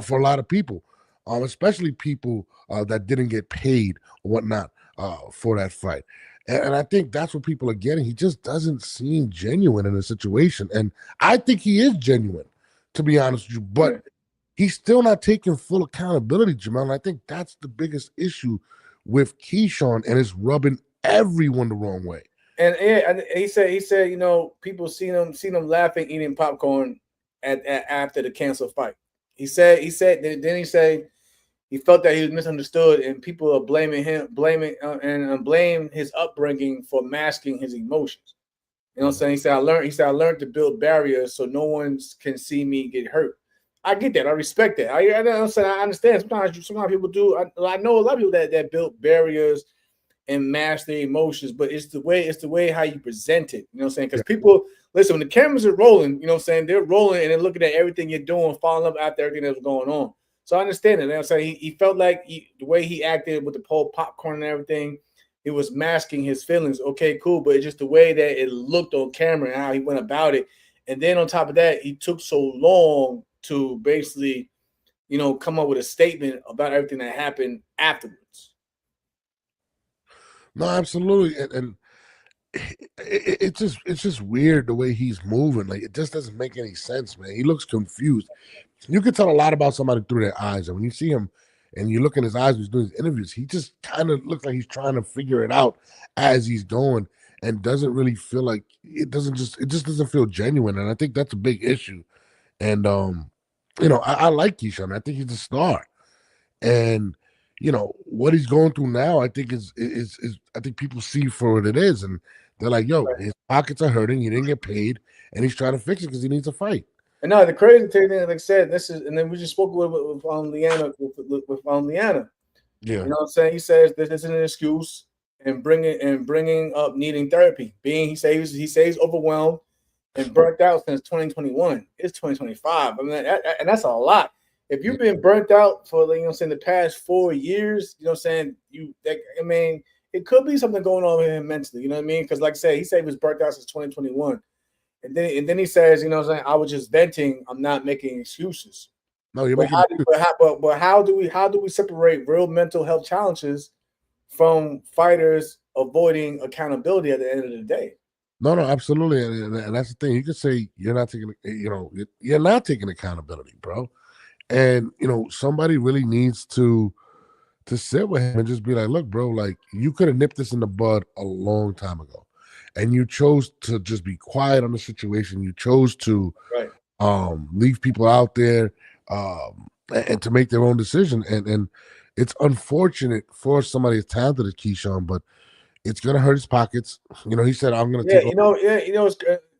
A: for a lot of people, especially people that didn't get paid or whatnot for that fight. And I think that's what people are getting. He just doesn't seem genuine in the situation. And I think he is genuine, to be honest with you. But he's still not taking full accountability, Jamal. And I think that's the biggest issue with Keyshawn, and it's rubbing everyone the wrong way.
E: And he said, you know, people seen him laughing, eating popcorn at after the canceled fight. He said, then he said he felt that he was misunderstood, and people are blaming his upbringing for masking his emotions. You know what I'm saying? He said, I learned to build barriers so no one can see me get hurt. I get that. I respect that. I understand. Sometimes people do. I know a lot of people that build barriers and mask their emotions, but it's the way how you present it. You know what I'm saying? Because people listen, when the cameras are rolling, you know what I'm saying, they're rolling and they're looking at everything you're doing, following up after everything that's going on. So I understand it. You know what I'm saying? He felt like the way he acted with the whole popcorn and everything, it was masking his feelings. Okay, cool, but it's just the way that it looked on camera and how he went about it. And then on top of that, he took so long to basically, you know, come up with a statement about everything that happened afterwards.
A: No, absolutely, and it's just weird the way he's moving. Like, it just doesn't make any sense, man. He looks confused. You can tell a lot about somebody through their eyes, and when you see him and you look in his eyes when he's doing his interviews, he just kind of looks like he's trying to figure it out as he's going, and doesn't really feel like it just doesn't feel genuine. And I think that's a big issue. And you know, I like Keyshawn. I think he's a star, and you know what he's going through now, I think is I think people see for what it is, and they're like, "Yo, his pockets are hurting. He didn't get paid, and he's trying to fix it because he needs a fight."
E: And now the crazy thing, like I said, this is, and then we just spoke with Leanna with Leanna.
A: Yeah,
E: you know what I'm saying. He says this isn't an excuse, and bringing up needing therapy. He says he's overwhelmed and burnt out since 2021. It's 2025. I mean, and that's a lot. If you've been burnt out for, you know what I'm saying, the past 4 years, you know what I'm saying, I mean, it could be something going on with him mentally, you know what I mean? Because like I said, he said he was burnt out since 2021. And then he says, you know what I'm saying, I was just venting, I'm not making excuses.
A: No, you're
E: making but how do we separate real mental health challenges from fighters avoiding accountability at the end of the day?
A: No, absolutely, and that's the thing. You could say you're not taking, you know, you're not taking accountability, bro. And you know, somebody really needs to sit with him and just be like, "Look, bro, like you could have nipped this in the bud a long time ago, and you chose to just be quiet on the situation. You chose to leave people out there and to make their own decision. And it's unfortunate for somebody as talented as Keyshawn, but it's gonna hurt his pockets. You know, he said, "I'm gonna take."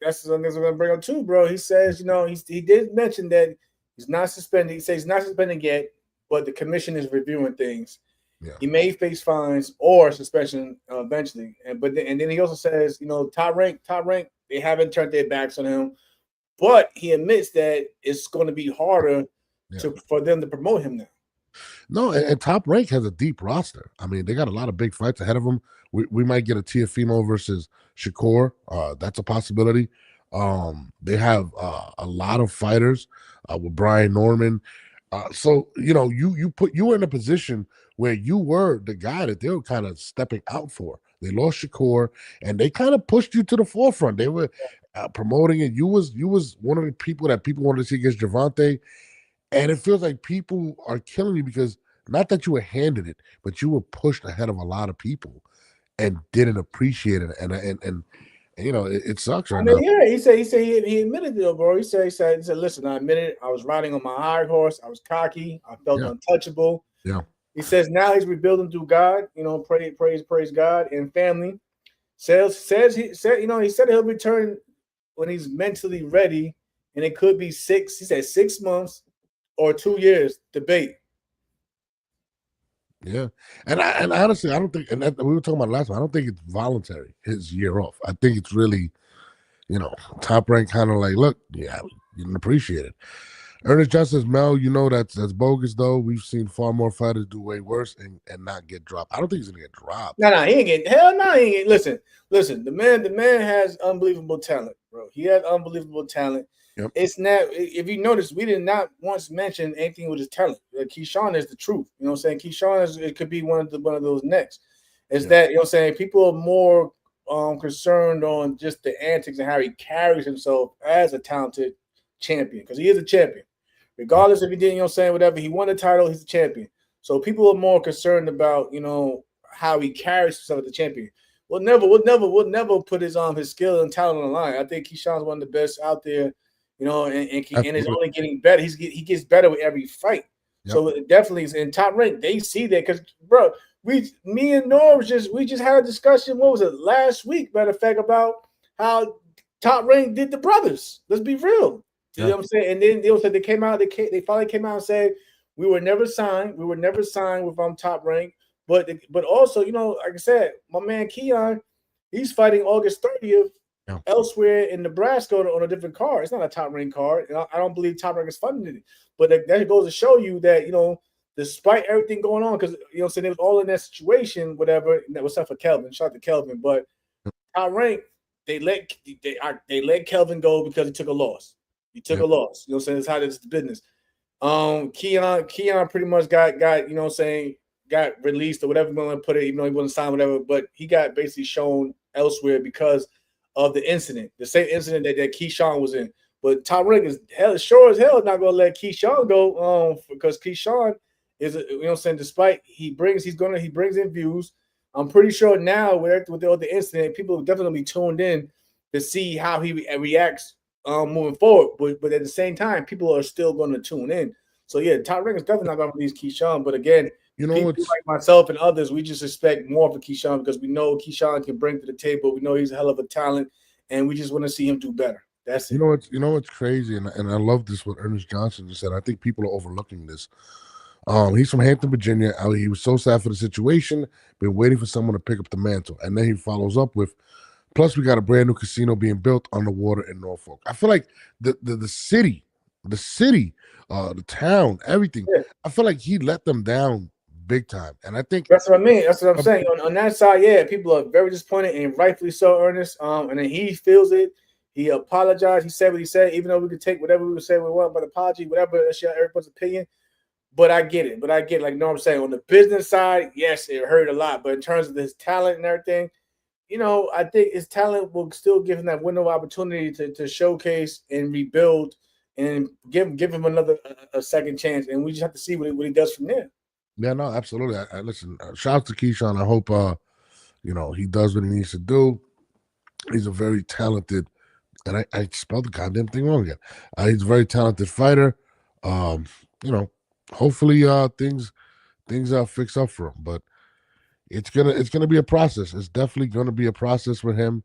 E: That's something I'm gonna bring up too, bro. He says, you know, he did mention that he's not suspended. He says he's not suspended yet, but the commission is reviewing things. Yeah. He may face fines or suspension eventually. And then he also says, you know, top rank, they haven't turned their backs on him, but he admits that it's going to be harder for them to promote him now.
A: No, and Top Rank has a deep roster. I mean, they got a lot of big fights ahead of them. We might get a Teofimo versus Shakur. That's a possibility. They have a lot of fighters with Brian Norman. So you know, you were in a position where you were the guy that they were kind of stepping out for. They lost Shakur, and they kind of pushed you to the forefront. They were promoting it. You was one of the people that people wanted to see against Gervonta, and it feels like people are killing you because not that you were handed it, but you were pushed ahead of a lot of people and didn't appreciate it. And you know, it sucks right now.
E: Yeah, he said he admitted it, bro. He said, listen, I admitted I was riding on my high horse. I was cocky. I felt untouchable.
A: Yeah.
E: He says now he's rebuilding through God. You know, praise God and family. He said he'll return when he's mentally ready, and it could be 6 months or 2 years. Debate.
A: Yeah, and honestly, I don't think, and we were talking about last time. I don't think it's voluntary his year off. I think it's really, Top Rank kind of like, look, yeah, you didn't appreciate it. Ernest Johnson says, Mel, that's bogus though. We've seen far more fighters do way worse and not get dropped. I don't think he's gonna get dropped.
E: No, he ain't getting. Hell no, he ain't getting. Listen. The man has unbelievable talent, bro. He has unbelievable talent.
A: Yep.
E: It's not. If you notice, we did not once mention anything with his talent. Keyshawn is the truth. You know what I'm saying? Keyshawn it could be one of those next. It's that, you know what I'm saying? People are more concerned on just the antics and how he carries himself as a talented champion, because he is a champion. Regardless if he didn't, you know what I'm saying, whatever, he won the title, he's a champion. So people are more concerned about, how he carries himself as the champion. We'll never put his skill and talent on the line. I think Keyshawn's one of the best out there, and is only getting better. He gets better with every fight. Yep. So it definitely is in Top Rank. They see that because, bro, me and Norm we just had a discussion. What was it last week? Matter of fact, about how Top Rank did the brothers. Let's be real. You know what I'm saying? And then they finally came out and said we were never signed. We were never signed with Top Rank. But also, like I said, my man Keon, he's fighting August 30th elsewhere in Nebraska on a different card. It's not a Top Rank card, and I don't believe Top Rank is funding it. But that goes to show you that, despite everything going on, because so they was all in that situation, whatever. And that was stuff for Kelvin. Shout out to Kelvin, but Top Rank, they let Kelvin go because he took a loss. He took a loss. You know what I'm saying? That's how this is business. Keon pretty much got got released or whatever you want to put it, even though he wasn't signed, whatever, but he got basically shown elsewhere because of the incident, the same incident that Keyshawn was in. But Top Rank is sure as hell not gonna let Keyshawn go, because Keyshawn is, despite he brings in views. I'm pretty sure now with all the incident, people are definitely tuned in to see how he reacts moving forward. But at the same time, people are still going to tune in. So yeah, Top Rank is definitely not going to release Keyshawn. But again, people like myself and others, we just expect more for Keyshawn because we know Keyshawn can bring to the table. We know he's a hell of a talent, and we just want to see him do better. That's it.
A: You know what's crazy, and I love this what Ernest Johnson just said. I think people are overlooking this. He's from Hampton, Virginia. He was so sad for the situation, been waiting for someone to pick up the mantle, and then he follows up with, plus we got a brand new casino being built on the water in Norfolk. I feel like the city, the town, everything. Yeah. I feel like he let them down big time, and I think
E: that's what I mean. That's what I'm saying. On that side, yeah, people are very disappointed, and rightfully so, Ernest. And then he feels it. He apologized. He said what he said, even though we could take whatever we would say we want, but apology, whatever. That's everybody's opinion. But I get it. Like Norm saying, on the business side, yes, it hurt a lot. But in terms of his talent and everything, I think his talent will still give him that window of opportunity to showcase and rebuild and give him another a second chance. And we just have to see what he does from there.
A: Yeah, no, absolutely. Listen, shout out to Keyshawn. I hope, he does what he needs to do. He's a very talented, and I spelled the goddamn thing wrong again. He's a very talented fighter. Hopefully things fix up for him, but it's gonna be a process. It's definitely gonna be a process for him,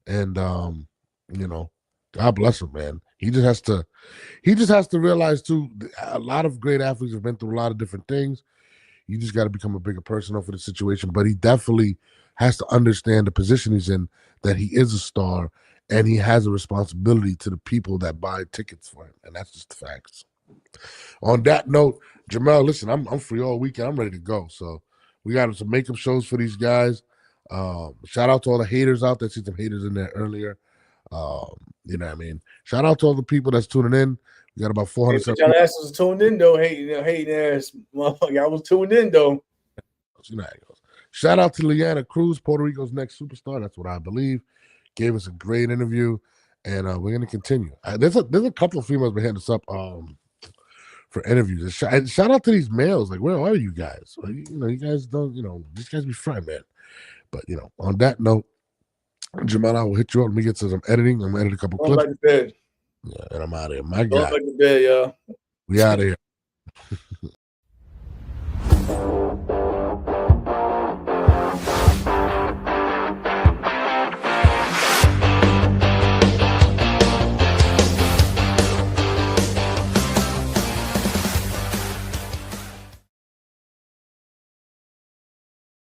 A: and God bless him, man. He just has to realize too. A lot of great athletes have been through a lot of different things. You just got to become a bigger person for the situation, but he definitely has to understand the position he's in, that he is a star, and he has a responsibility to the people that buy tickets for him, and that's just the facts. On that note, Jamel, listen, I'm free all weekend. I'm ready to go. So we got some makeup shows for these guys. Shout out to all the haters out there. See some haters in there earlier. You know what I mean? Shout out to all the people that's tuning in. We got about 400.
E: Y'all asses was tuned in though. Hating ass motherfucker. I was tuned in though.
A: You know how it goes. Shout out to Leanna Cruz, Puerto Rico's next superstar. That's what I believe. Gave us a great interview, and we're gonna continue. There's a couple of females been hitting us up for interviews. Shout out to these males. Like, where are you guys? Like, you guys don't. These guys be fine, man. But on that note, Jamal, I will hit you up. Let me get to some editing. I'm gonna edit a couple clips.
E: Like the bed.
A: Yeah, and I'm out of here. My God.
E: Like the bed, y'all.
A: We out of here.